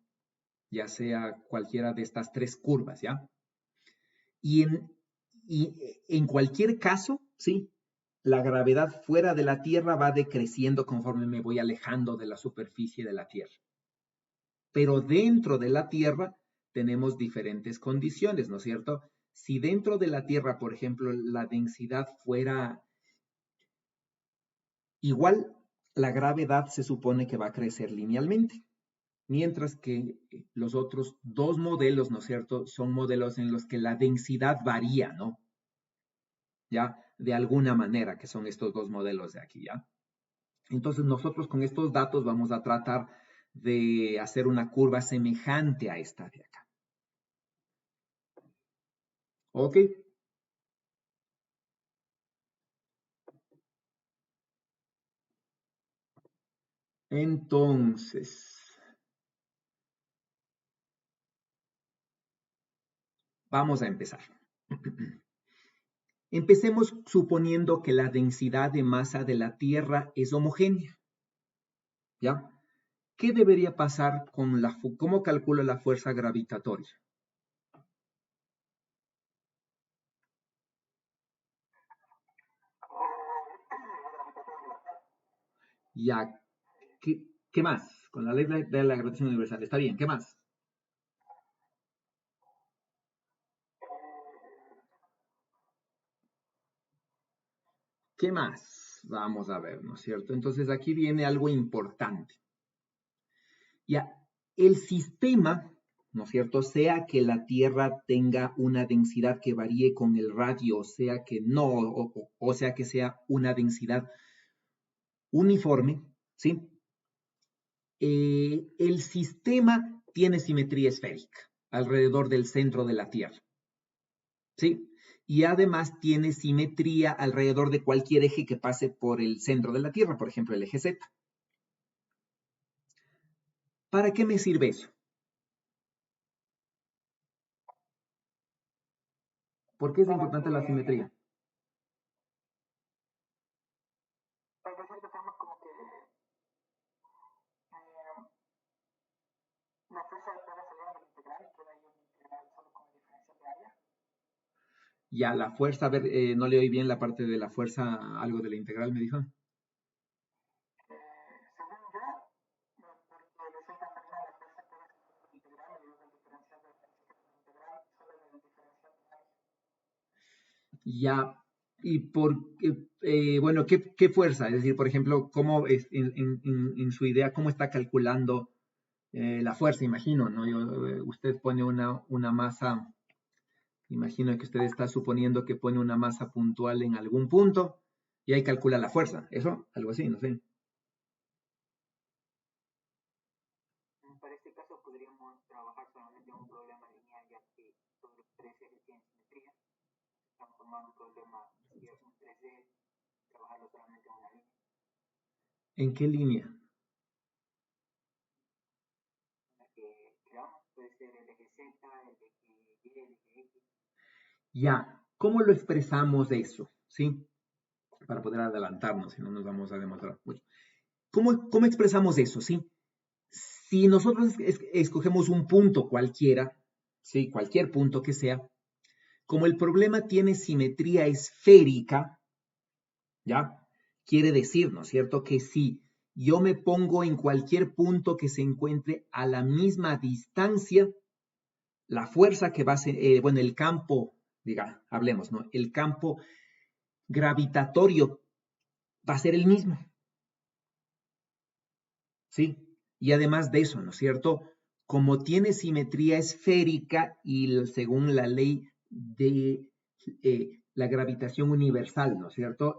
Ya sea cualquiera de estas tres curvas, ¿ya? Y en cualquier caso, ¿sí?, la gravedad fuera de la Tierra va decreciendo conforme me voy alejando de la superficie de la Tierra. Pero dentro de la Tierra tenemos diferentes condiciones, ¿no es cierto? Si dentro de la Tierra, por ejemplo, la densidad fuera igual, la gravedad se supone que va a crecer linealmente. Mientras que los otros dos modelos, ¿no es cierto?, son modelos en los que la densidad varía, ¿no? ¿Ya? De alguna manera, que son estos dos modelos de aquí, ¿ya? Entonces nosotros con estos datos vamos a tratar de hacer una curva semejante a esta de acá. ¿Ok? Entonces, vamos a empezar. Empecemos suponiendo que la densidad de masa de la Tierra es homogénea. ¿Ya? ¿Qué debería pasar cómo calculo la fuerza gravitatoria? Ya, ¿qué más? Con la ley de la gravitación universal. Está bien, ¿qué más? ¿Qué más? Vamos a ver, ¿no es cierto? Entonces aquí viene algo importante. Ya, el sistema, ¿no es cierto? Sea que la Tierra tenga una densidad que varíe con el radio, sea que no, o sea que sea una densidad uniforme, ¿sí? El sistema tiene simetría esférica alrededor del centro de la Tierra, ¿sí? Y además tiene simetría alrededor de cualquier eje que pase por el centro de la Tierra, por ejemplo, el eje Z. ¿Para qué me sirve eso? ¿Por qué es importante la simetría? Pues de cierta forma como que la fuerza puede salir del integral y queda ahí un integral solo con el diferencial de área. Ya, la fuerza, a ver, no le oí bien la parte de la fuerza, algo de la integral, me dijo. Según yo, porque de cierta forma la fuerza puede salir del integral y luego el diferencial de integral solo del diferencial de área. Ya, y por, bueno, ¿qué fuerza? Es decir, por ejemplo, ¿cómo es, en su idea, cómo está calculando la fuerza? Imagino, ¿no? Usted pone una masa, imagino que usted está suponiendo que pone una masa puntual en algún punto y ahí calcula la fuerza. ¿Eso? Algo así, no sé. Para este caso podríamos trabajar solamente un problema lineal, ya que todos los tres ejes tienen simetría. Estamos formando un problema, si es un 3D, trabajarlo solamente en una línea. ¿En qué línea? La que creamos puede ser el eje Z, el eje Y, el eje X. Ya, ¿cómo lo expresamos eso? ¿Sí? Para poder adelantarnos, si no nos vamos a demostrar mucho. ¿Cómo expresamos eso? ¿Sí? Si nosotros escogemos un punto cualquiera, ¿sí? Cualquier punto que sea, como el problema tiene simetría esférica, ¿ya? Quiere decir, ¿no es cierto?, que si yo me pongo en cualquier punto que se encuentre a la misma distancia, la fuerza que va a ser, bueno, el campo, diga, hablemos, ¿no? El campo gravitatorio va a ser el mismo, ¿sí? Y además de eso, ¿no es cierto? Como tiene simetría esférica y según la ley de la gravitación universal, ¿no es cierto?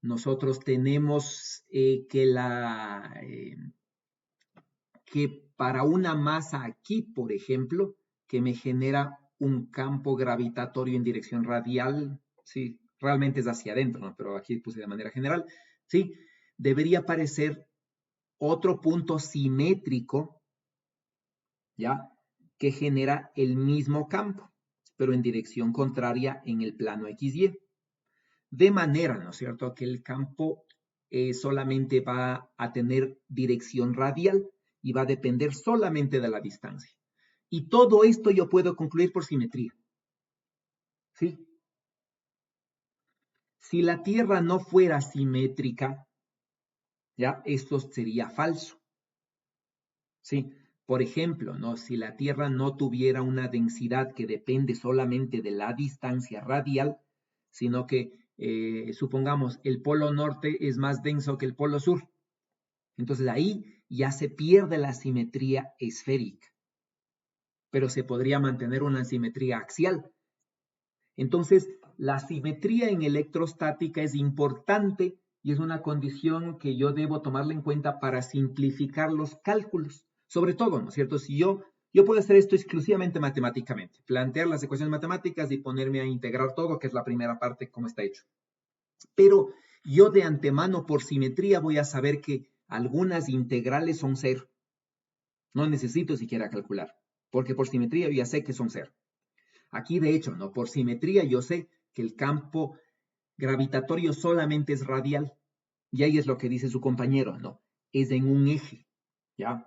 Nosotros tenemos que para una masa aquí, por ejemplo, que me genera un campo gravitatorio en dirección radial, sí, realmente es hacia adentro, ¿no? Pero aquí puse de manera general, sí, debería aparecer otro punto simétrico, ¿ya? Que genera el mismo campo, pero en dirección contraria en el plano XY. De manera, ¿no es cierto?, que el campo solamente va a tener dirección radial y va a depender solamente de la distancia. Y todo esto yo puedo concluir por simetría. ¿Sí? Si la Tierra no fuera simétrica, ya, esto sería falso. ¿Sí? Por ejemplo, ¿no? Si la Tierra no tuviera una densidad que depende solamente de la distancia radial, sino que, supongamos, el polo norte es más denso que el polo sur. Entonces ahí ya se pierde la simetría esférica, pero se podría mantener una simetría axial. Entonces, la simetría en electrostática es importante y es una condición que yo debo tomarla en cuenta para simplificar los cálculos. Sobre todo, ¿no es cierto? Si yo puedo hacer esto exclusivamente matemáticamente, plantear las ecuaciones matemáticas y ponerme a integrar todo, que es la primera parte, cómo está hecho. Pero yo de antemano, por simetría, voy a saber que algunas integrales son cero. No necesito siquiera calcular, porque por simetría yo ya sé que son cero. Aquí, de hecho, ¿no? Por simetría yo sé que el campo gravitatorio solamente es radial. Y ahí es lo que dice su compañero, ¿no? Es en un eje, ¿ya?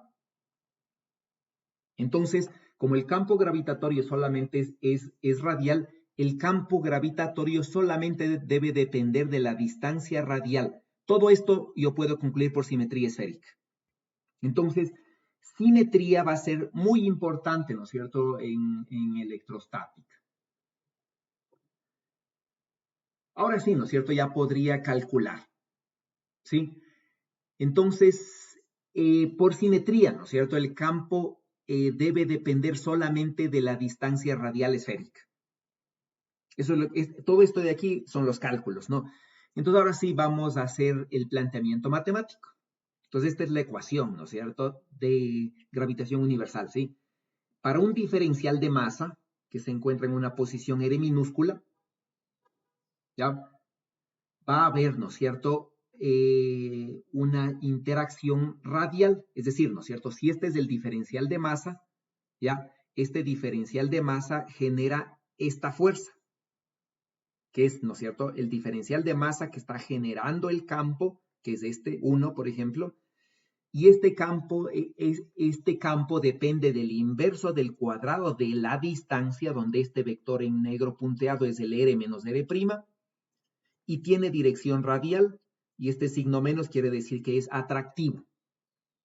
Entonces, como el campo gravitatorio solamente es radial, el campo gravitatorio solamente debe depender de la distancia radial. Todo esto yo puedo concluir por simetría esférica. Entonces, simetría va a ser muy importante, ¿no es cierto?, en electrostática. Ahora sí, ¿no es cierto?, ya podría calcular, ¿sí? Entonces, por simetría, ¿no es cierto?, el campo debe depender solamente de la distancia radial esférica. Todo esto de aquí son los cálculos, ¿no? Entonces ahora sí vamos a hacer el planteamiento matemático. Entonces esta es la ecuación, ¿no es cierto?, de gravitación universal, ¿sí? Para un diferencial de masa que se encuentra en una posición R minúscula, ¿ya? Va a haber, ¿no es cierto?, una interacción radial, es decir, ¿no es cierto?, si este es el diferencial de masa, ¿ya? Este diferencial de masa genera esta fuerza, que es, ¿no es cierto?, el diferencial de masa que está generando el campo, que es este 1, por ejemplo, y este campo depende del inverso del cuadrado de la distancia, donde este vector en negro punteado es el R menos R', y tiene dirección radial, y este signo menos quiere decir que es atractivo.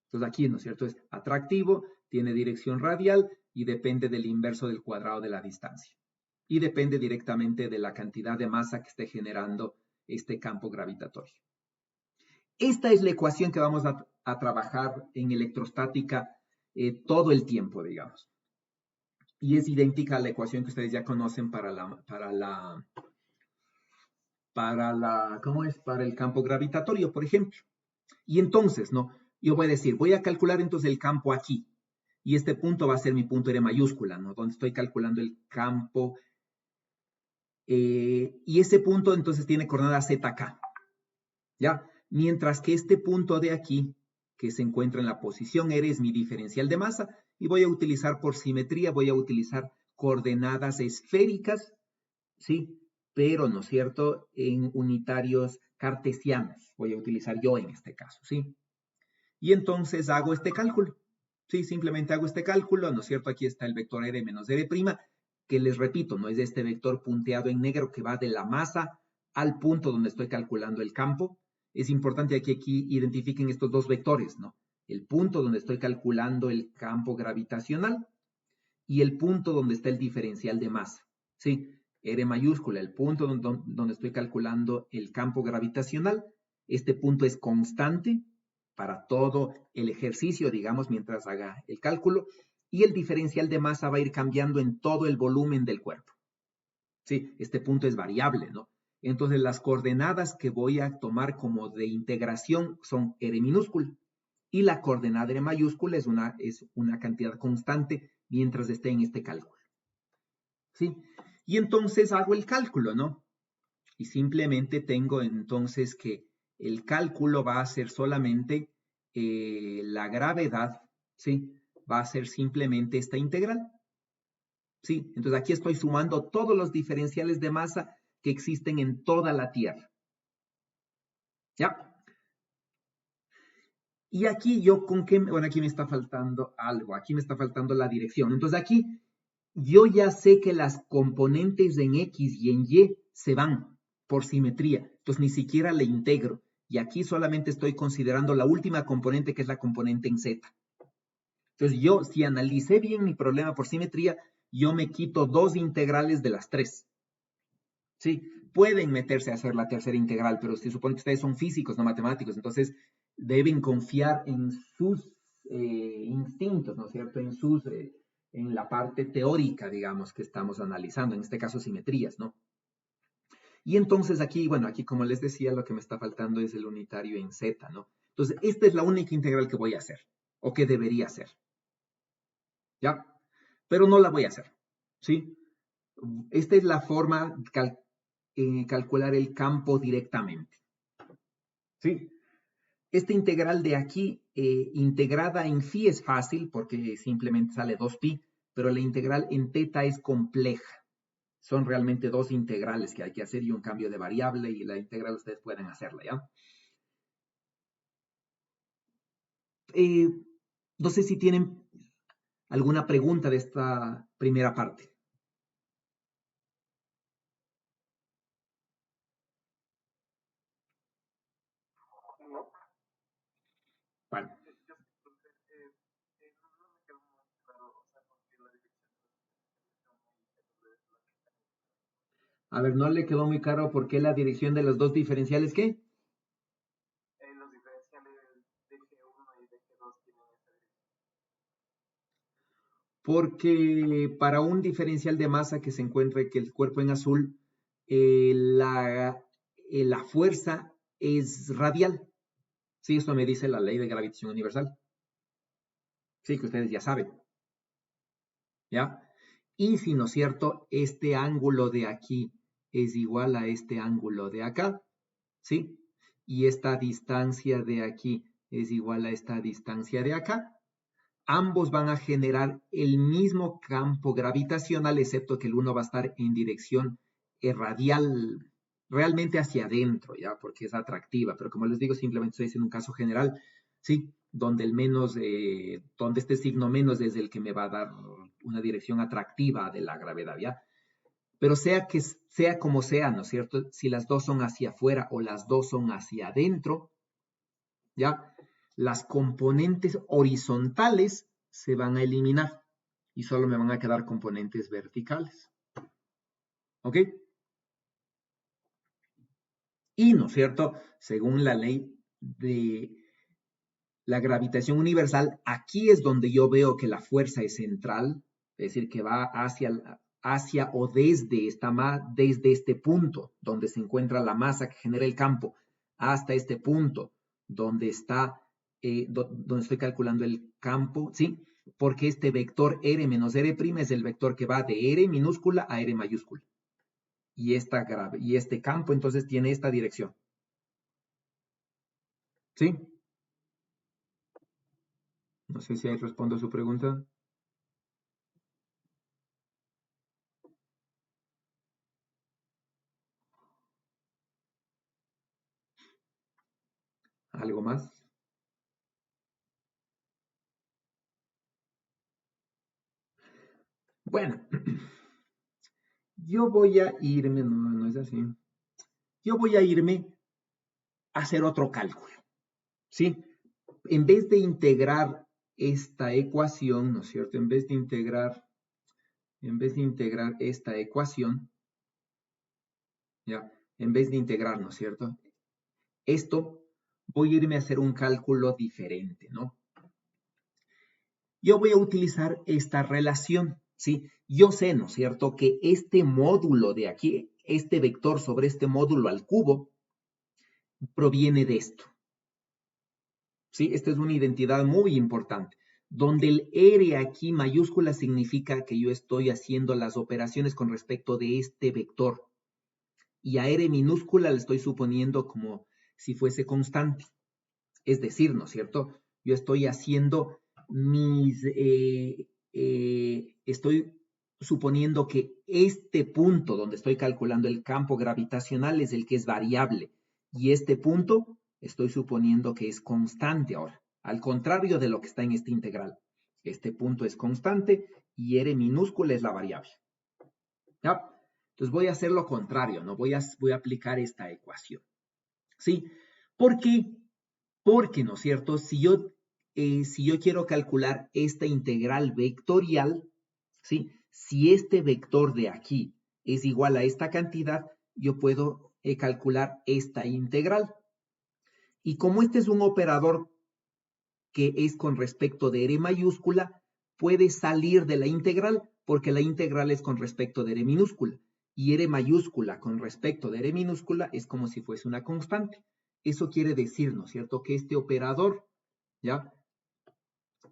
Entonces aquí, ¿no es cierto?, es atractivo, tiene dirección radial y depende del inverso del cuadrado de la distancia. Y depende directamente de la cantidad de masa que esté generando este campo gravitatorio. Esta es la ecuación que vamos a trabajar en electrostática todo el tiempo, digamos. Y es idéntica a la ecuación que ustedes ya conocen para el campo gravitatorio, por ejemplo. Y entonces, ¿no? Yo voy a decir, voy a calcular entonces el campo aquí. Y este punto va a ser mi punto R mayúscula, ¿no? Donde estoy calculando el campo. Y ese punto entonces tiene coordenada ZK. ¿Ya? Mientras que este punto de aquí, que se encuentra en la posición R, es mi diferencial de masa. Y voy a utilizar por simetría, voy a utilizar coordenadas esféricas, ¿sí? Pero, ¿no es cierto?, en unitarios cartesianos. Voy a utilizar yo en este caso, ¿sí? Y entonces hago este cálculo. Sí, simplemente hago este cálculo, ¿no es cierto? Aquí está el vector R menos R', que les repito, no es este vector punteado en negro que va de la masa al punto donde estoy calculando el campo. Es importante que aquí identifiquen estos dos vectores, ¿no? El punto donde estoy calculando el campo gravitacional y el punto donde está el diferencial de masa, ¿sí? R mayúscula, el punto donde estoy calculando el campo gravitacional. Este punto es constante para todo el ejercicio, digamos, mientras haga el cálculo, y el diferencial de masa va a ir cambiando en todo el volumen del cuerpo. Sí, este punto es variable, ¿no? Entonces las coordenadas que voy a tomar como de integración son R minúscula, y la coordenada R mayúscula es una cantidad constante mientras esté en este cálculo. ¿Sí? Y entonces hago el cálculo, ¿no? Y simplemente tengo entonces que el cálculo va a ser solamente la gravedad, ¿sí? Va a ser simplemente esta integral, ¿sí? Entonces aquí estoy sumando todos los diferenciales de masa que existen en toda la Tierra. ¿Ya? Y aquí yo con qué, bueno, aquí me está faltando algo, aquí me está faltando la dirección. Entonces aquí yo ya sé que las componentes en X y en Y se van por simetría, entonces ni siquiera le integro. Y aquí solamente estoy considerando la última componente, que es la componente en Z. Entonces yo, si analicé bien mi problema por simetría, yo me quito 2 integrales de las 3. ¿Sí? Pueden meterse a hacer la tercera integral, pero se supone que ustedes son físicos, no matemáticos, entonces deben confiar en sus instintos, ¿no es cierto? En la parte teórica, digamos, que estamos analizando, en este caso simetrías, ¿no? Y entonces aquí, bueno, aquí como les decía, lo que me está faltando es el unitario en Z, ¿no? Entonces, esta es la única integral que voy a hacer, o que debería hacer, ¿ya? Pero no la voy a hacer, ¿sí? Esta es la forma calcular el campo directamente, ¿sí? Esta integral de aquí, integrada en phi es fácil porque simplemente sale 2pi, pero la integral en teta es compleja. Son realmente 2 integrales que hay que hacer y un cambio de variable, y la integral ustedes pueden hacerla, ¿ya? No sé si tienen alguna pregunta de esta primera parte. No. Vale. A ver, no le quedó muy claro por qué la dirección de los dos diferenciales, ¿qué? Los diferenciales de G1 y de G2 tienen esa dirección. Porque para un diferencial de masa que se encuentre que el cuerpo en azul, la fuerza es radial. Sí, esto me dice la ley de gravitación universal. Sí, que ustedes ya saben. ¿Ya? Y si, ¿no es cierto?, este ángulo de aquí es igual a este ángulo de acá, ¿sí? Y esta distancia de aquí es igual a esta distancia de acá. Ambos van a generar el mismo campo gravitacional, excepto que el uno va a estar en dirección radial, realmente hacia adentro, ¿ya? Porque es atractiva, pero como les digo, simplemente estoy haciendo un caso general, ¿sí? Donde el menos, donde este signo menos es el que me va a dar una dirección atractiva de la gravedad, ¿ya? Pero sea como sea, ¿no es cierto? Si las dos son hacia afuera o las dos son hacia adentro, ¿ya? Las componentes horizontales se van a eliminar y solo me van a quedar componentes verticales. ¿Ok? Y, ¿no es cierto?, según la ley de la gravitación universal, aquí es donde yo veo que la fuerza es central, es decir, que va hacia o desde este punto donde se encuentra la masa que genera el campo, hasta este punto donde está, donde estoy calculando el campo, ¿sí? Porque este vector R menos R' es el vector que va de R minúscula a R mayúscula. Y este campo entonces tiene esta dirección. ¿Sí? No sé si ahí respondo a su pregunta. ¿Algo más? Bueno, yo voy a irme, no es así. Yo voy a irme a hacer otro cálculo, ¿sí? En vez de integrar esta ecuación, ¿no es cierto? En vez de integrar esta ecuación, ¿ya? En vez de integrar, ¿no es cierto?, esto, voy a irme a hacer un cálculo diferente, ¿no? Yo voy a utilizar esta relación, ¿sí? Yo sé, ¿no es cierto?, que este módulo de aquí, este vector sobre este módulo al cubo, proviene de esto, ¿sí? Esta es una identidad muy importante, donde el R aquí mayúscula significa que yo estoy haciendo las operaciones con respecto de este vector, y a R minúscula le estoy suponiendo como si fuese constante. Es decir, ¿no es cierto?, yo estoy haciendo estoy suponiendo que este punto donde estoy calculando el campo gravitacional es el que es variable, y este punto estoy suponiendo que es constante ahora, al contrario de lo que está en este integral. Este punto es constante y R minúscula es la variable. ¿Ya? Entonces voy a hacer lo contrario, ¿no? Voy a aplicar esta ecuación. ¿Sí? ¿Por qué? Porque, ¿no es cierto?, si yo quiero calcular esta integral vectorial, ¿sí?, si este vector de aquí es igual a esta cantidad, yo puedo calcular esta integral. Y como este es un operador que es con respecto de R mayúscula, puede salir de la integral, porque la integral es con respecto de R minúscula. Y R mayúscula con respecto de R minúscula es como si fuese una constante. Eso quiere decir, ¿no es cierto?, que este operador, ¿ya?,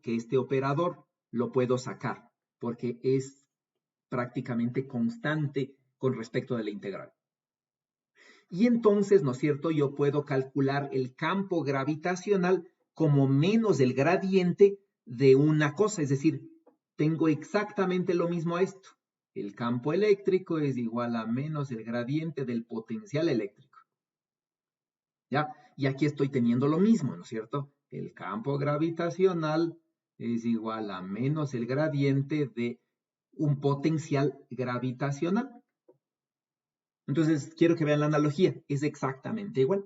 que este operador lo puedo sacar, porque es prácticamente constante con respecto de la integral. Y entonces, ¿no es cierto?, yo puedo calcular el campo gravitacional como menos el gradiente de una cosa, es decir, tengo exactamente lo mismo a esto. El campo eléctrico es igual a menos el gradiente del potencial eléctrico. ¿Ya? Y aquí estoy teniendo lo mismo, ¿no es cierto? El campo gravitacional es igual a menos el gradiente de un potencial gravitacional. Entonces, quiero que vean la analogía, es exactamente igual.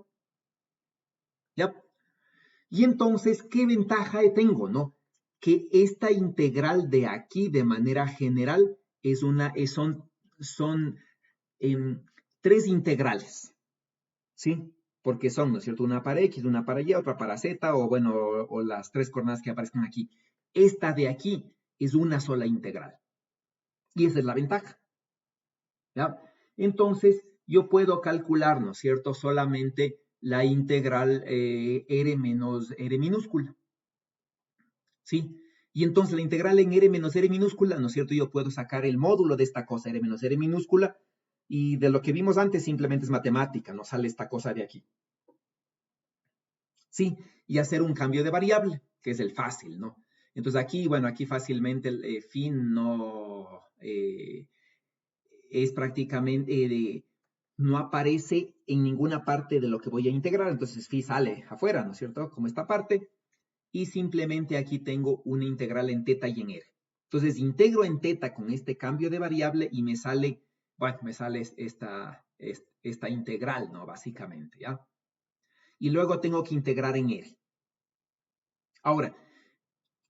¿Ya? Y entonces, ¿qué ventaja tengo, no? Que esta integral de aquí, de manera general, son tres integrales, ¿sí? Porque son, ¿no es cierto?, una para X, una para Y, otra para Z, o bueno, o las tres coordenadas que aparezcan aquí. Esta de aquí es una sola integral. Y esa es la ventaja. ¿Ya? Entonces, yo puedo calcular, ¿no es cierto?, solamente la integral r menos r minúscula. ¿Sí? Y entonces la integral en r menos r minúscula, ¿no es cierto?, yo puedo sacar el módulo de esta cosa, r menos r minúscula, y de lo que vimos antes simplemente es matemática, no sale esta cosa de aquí. ¿Sí? Y hacer un cambio de variable, que es el fácil, ¿no? Entonces aquí, bueno, aquí fácilmente el fin no es prácticamente, no aparece en ninguna parte de lo que voy a integrar, entonces phi sale afuera, ¿no es cierto? Como esta parte, y simplemente aquí tengo una integral en teta y en r. Entonces integro en teta con este cambio de variable y me sale, bueno, me sale esta integral, ¿no? Básicamente, ¿ya? Y luego tengo que integrar en r. Ahora,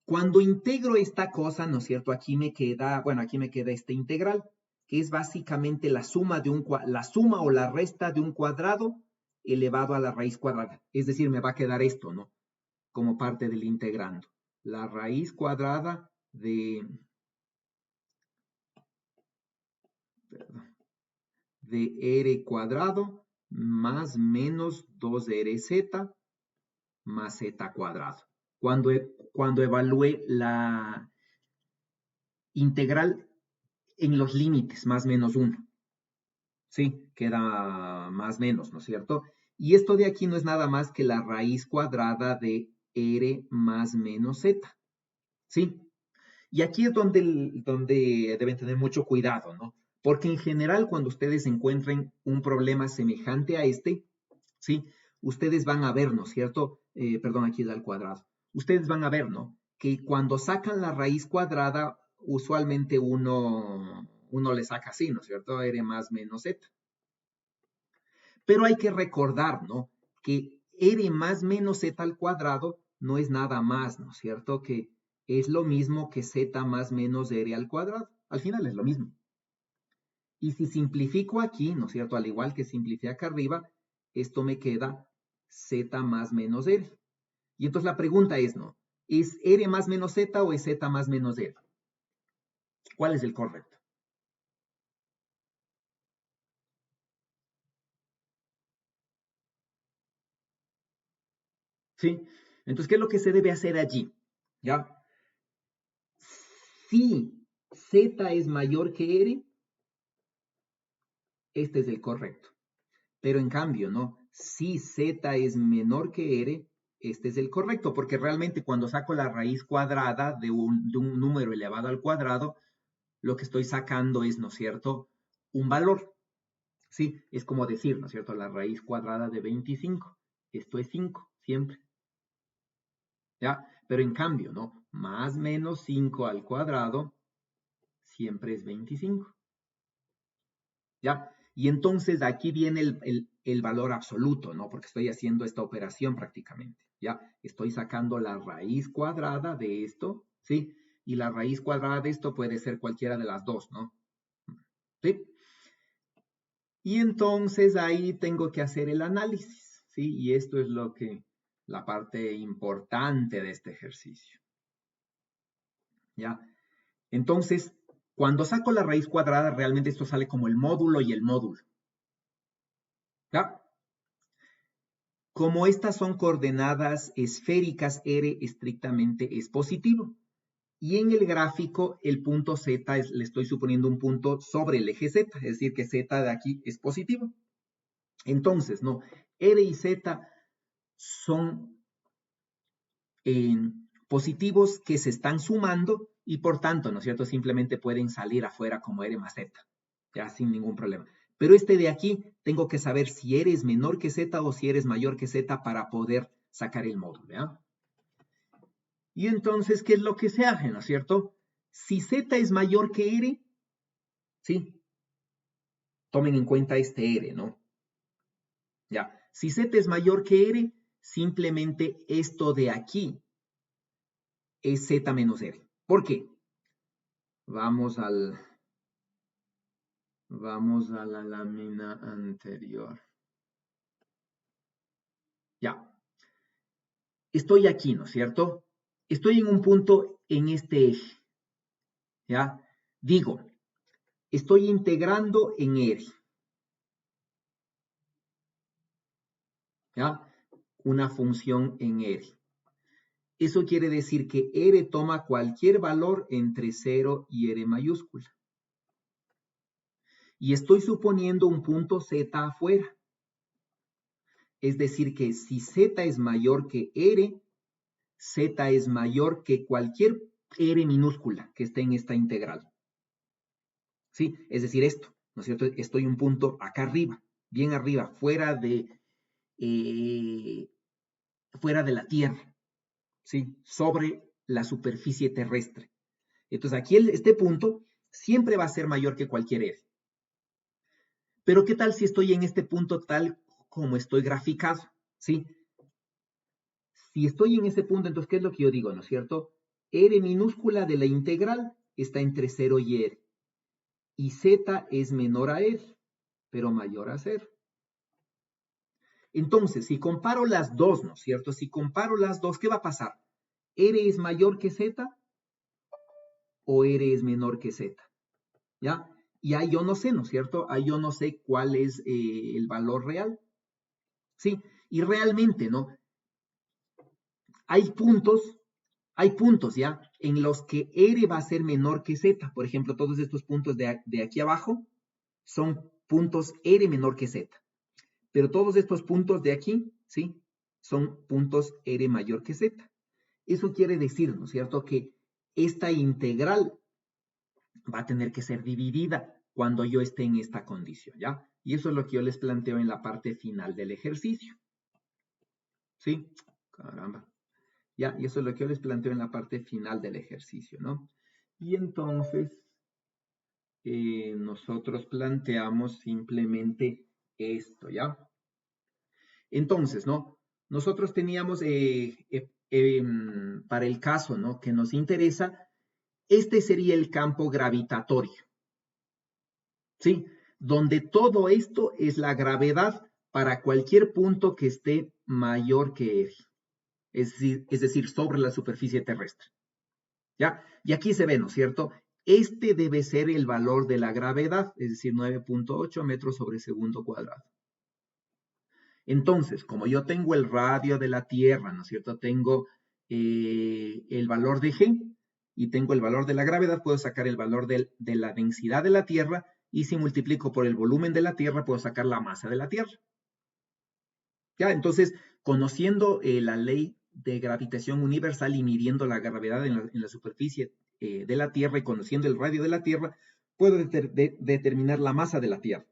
cuando integro esta cosa, ¿no es cierto? Aquí me queda, bueno, aquí me queda esta integral, que es básicamente la suma o la resta de un cuadrado elevado a la raíz cuadrada. Es decir, me va a quedar esto, ¿no? Como parte del integrando. La raíz cuadrada de r cuadrado más menos 2rz más z cuadrado. Cuando evalúe la integral en los límites, más menos 1. Sí, queda más menos, ¿no es cierto? Y esto de aquí no es nada más que la raíz cuadrada de r más menos z. ¿Sí? Y aquí es donde deben tener mucho cuidado, ¿no? Porque en general cuando ustedes encuentren un problema semejante a este, ¿sí? Ustedes van a ver, ¿no es cierto? Perdón, aquí es al cuadrado. Ustedes van a ver, ¿no? Que cuando sacan la raíz cuadrada, usualmente uno le saca así, ¿no es cierto? R más menos Z. Pero hay que recordar, ¿no? Que R más menos Z al cuadrado no es nada más, ¿no es cierto? Que es lo mismo que Z más menos R al cuadrado. Al final es lo mismo. Y si simplifico aquí, ¿no es cierto? Al igual que simplifiqué acá arriba, esto me queda Z más menos R. Y entonces la pregunta es, ¿no? ¿Es R más menos Z o es Z más menos R? ¿Cuál es el correcto? ¿Sí? Entonces, ¿qué es lo que se debe hacer allí? ¿Ya? Si Z es mayor que R, este es el correcto. Pero en cambio, ¿no? Si Z es menor que R, este es el correcto, porque realmente cuando saco la raíz cuadrada de un número elevado al cuadrado, lo que estoy sacando es, ¿no es cierto?, un valor. Sí, es como decir, ¿no es cierto?, la raíz cuadrada de 25. Esto es 5, siempre. ¿Ya? Pero en cambio, ¿no? Más menos 5 al cuadrado siempre es 25. ¿Ya? Y entonces aquí viene el valor absoluto, ¿no? Porque estoy haciendo esta operación prácticamente, ¿ya? Estoy sacando la raíz cuadrada de esto, ¿sí? Y la raíz cuadrada de esto puede ser cualquiera de las dos, ¿no? ¿Sí? Y entonces ahí tengo que hacer el análisis, ¿sí? Y esto es la parte importante de este ejercicio, ¿ya? Entonces, cuando saco la raíz cuadrada, realmente esto sale como el módulo y el módulo, ¿ya? Como estas son coordenadas esféricas, R estrictamente es positivo. Y en el gráfico, el punto Z le estoy suponiendo un punto sobre el eje Z, es decir, que Z de aquí es positivo. Entonces, no, R y Z son positivos que se están sumando y por tanto, ¿no es cierto?, simplemente pueden salir afuera como R más Z, ya sin ningún problema. Pero este de aquí, tengo que saber si R es menor que Z o si R es mayor que Z para poder sacar el módulo, ¿ya? Y entonces, ¿qué es lo que se hace, no es cierto? Si Z es mayor que R, ¿sí? Tomen en cuenta este R, ¿no? Ya, si Z es mayor que R, simplemente esto de aquí es Z menos R. ¿Por qué? Vamos a la lámina anterior. Ya. Estoy aquí, ¿no es cierto? Estoy en un punto en este eje. ¿ya? Digo, estoy integrando en R, ¿ya? Una función en R. Eso quiere decir que R toma cualquier valor entre 0 y R mayúscula. Y estoy suponiendo un punto Z afuera. Es decir, que si Z es mayor que R, Z es mayor que cualquier R minúscula que esté en esta integral. ¿Sí? Es decir, esto, ¿no es cierto? Estoy un punto acá arriba, bien arriba, fuera de la Tierra, ¿sí? Sobre la superficie terrestre. Entonces aquí este punto siempre va a ser mayor que cualquier R. Pero ¿qué tal si estoy en este punto tal como estoy graficado? ¿Sí? Si estoy en ese punto, entonces, ¿qué es lo que yo digo, no es cierto? R minúscula de la integral está entre 0 y R. Y Z es menor a R, pero mayor a 0. Entonces, si comparo las dos, ¿no es cierto? Si comparo las dos, ¿qué va a pasar? ¿R es mayor que Z o R es menor que Z? ¿Ya? Y ahí yo no sé, ¿no es cierto? Ahí yo no sé cuál es el valor real. ¿Sí? Y realmente, ¿no? Hay puntos, ¿ya? En los que R va a ser menor que Z. Por ejemplo, todos estos puntos de aquí abajo son puntos R menor que Z. Pero todos estos puntos de aquí, ¿sí? Son puntos R mayor que Z. Eso quiere decir, ¿no es cierto?, que esta integral va a tener que ser dividida cuando yo esté en esta condición, ¿ya? Y eso es lo que yo les planteo en la parte final del ejercicio. ¿Sí? Caramba. Ya, y eso es lo que yo les planteo en la parte final del ejercicio, ¿no? Y entonces, nosotros planteamos simplemente esto, ¿ya? Entonces, ¿no? Nosotros teníamos, para el caso, ¿no?, que nos interesa, este sería el campo gravitatorio, ¿sí? Donde todo esto es la gravedad para cualquier punto que esté mayor que R, es decir, sobre la superficie terrestre, ¿ya? Y aquí se ve, ¿no es cierto? Este debe ser el valor de la gravedad, es decir, 9.8 metros sobre segundo cuadrado. Entonces, como yo tengo el radio de la Tierra, ¿no es cierto? Tengo el valor de G y tengo el valor de la gravedad, puedo sacar el valor de la densidad de la Tierra y si multiplico por el volumen de la Tierra, puedo sacar la masa de la Tierra. ¿Ya? Entonces, conociendo la ley de gravitación universal y midiendo la gravedad en la superficie de la Tierra y conociendo el radio de la Tierra, puedo determinar la masa de la Tierra.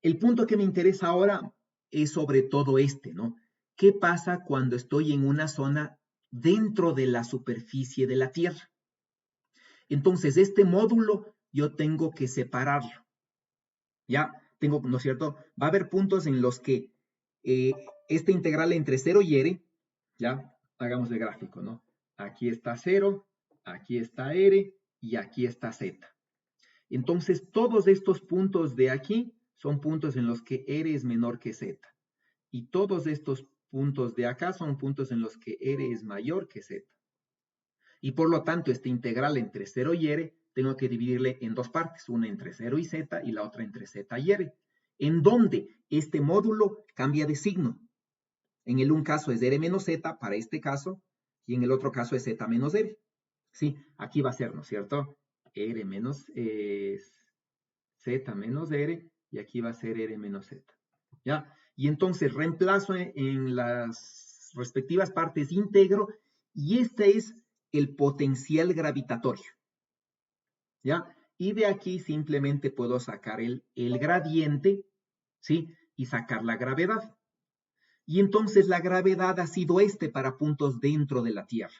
El punto que me interesa ahora es sobre todo este, ¿no? ¿Qué pasa cuando estoy en una zona dentro de la superficie de la Tierra? Entonces, este módulo yo tengo que separarlo. ¿Ya? Tengo, ¿no es cierto? Va a haber puntos en los que esta integral entre 0 y R, ¿ya? Hagamos el gráfico, ¿no? Aquí está 0, aquí está R y aquí está Z. Entonces, todos estos puntos de aquí son puntos en los que R es menor que Z. Y todos estos puntos de acá son puntos en los que R es mayor que Z. Y por lo tanto, esta integral entre 0 y R, tengo que dividirle en dos partes, una entre 0 y Z y la otra entre Z y R, en donde este módulo cambia de signo. En el un caso es R menos Z para este caso, y en el otro caso es Z menos R. Sí, aquí va a ser, ¿no es cierto? R menos Z menos R, y aquí va a ser R menos Z. ¿Ya? Y entonces reemplazo en las respectivas partes íntegro, y este es el potencial gravitatorio. ¿Ya? Y de aquí simplemente puedo sacar el gradiente, ¿sí? Y sacar la gravedad. Y entonces la gravedad ha sido para puntos dentro de la Tierra.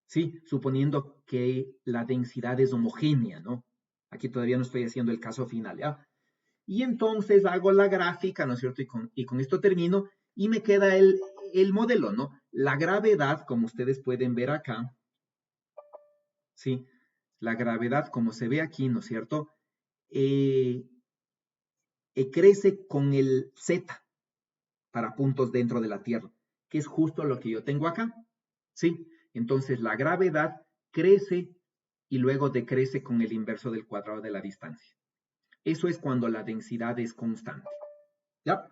¿Sí? Suponiendo que la densidad es homogénea, ¿no? Aquí todavía no estoy haciendo el caso final, ¿ya? Y entonces hago la gráfica, ¿no es cierto? Y con esto termino, y me queda el modelo, ¿no? La gravedad, como ustedes pueden ver acá, ¿sí? La gravedad, como se ve aquí, ¿no es cierto? Crece con el Z para puntos dentro de la Tierra, que es justo lo que yo tengo acá, ¿sí? Entonces la gravedad crece y luego decrece con el inverso del cuadrado de la distancia. Eso es cuando la densidad es constante. ¿Ya?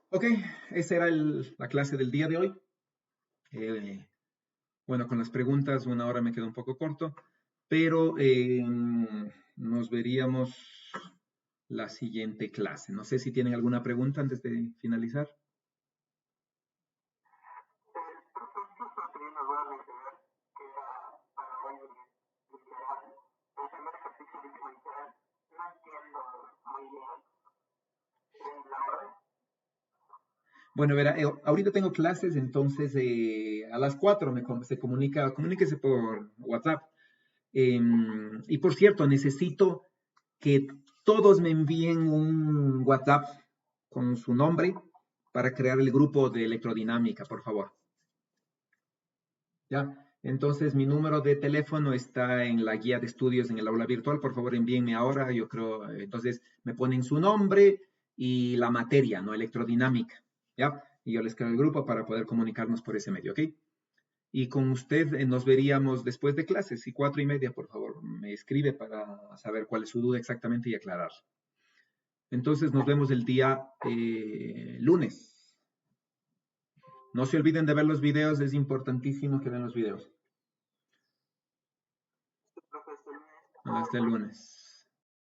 Ok, esa era la clase del día de hoy. Bueno, con las preguntas 1 hora me quedó un poco corto, pero nos veríamos la siguiente clase. No sé si tienen alguna pregunta antes de finalizar. Bueno, verá, ahorita tengo clases, entonces a las 4 comuníquese por WhatsApp. Y por cierto, necesito que todos me envíen un WhatsApp con su nombre para crear el grupo de electrodinámica, por favor. ¿Ya? Entonces, mi número de teléfono está en la guía de estudios en el aula virtual. Por favor, envíenme ahora. Yo creo, entonces, me ponen su nombre y la materia, ¿no? Electrodinámica. ¿Ya? Y yo les creo el grupo para poder comunicarnos por ese medio, ¿ok? Y con usted nos veríamos después de clases, y 4:30, por favor, me escribe para saber cuál es su duda exactamente y aclarar. Entonces nos vemos el día lunes. No se olviden de ver los videos, es importantísimo que vean los videos. Hasta el lunes.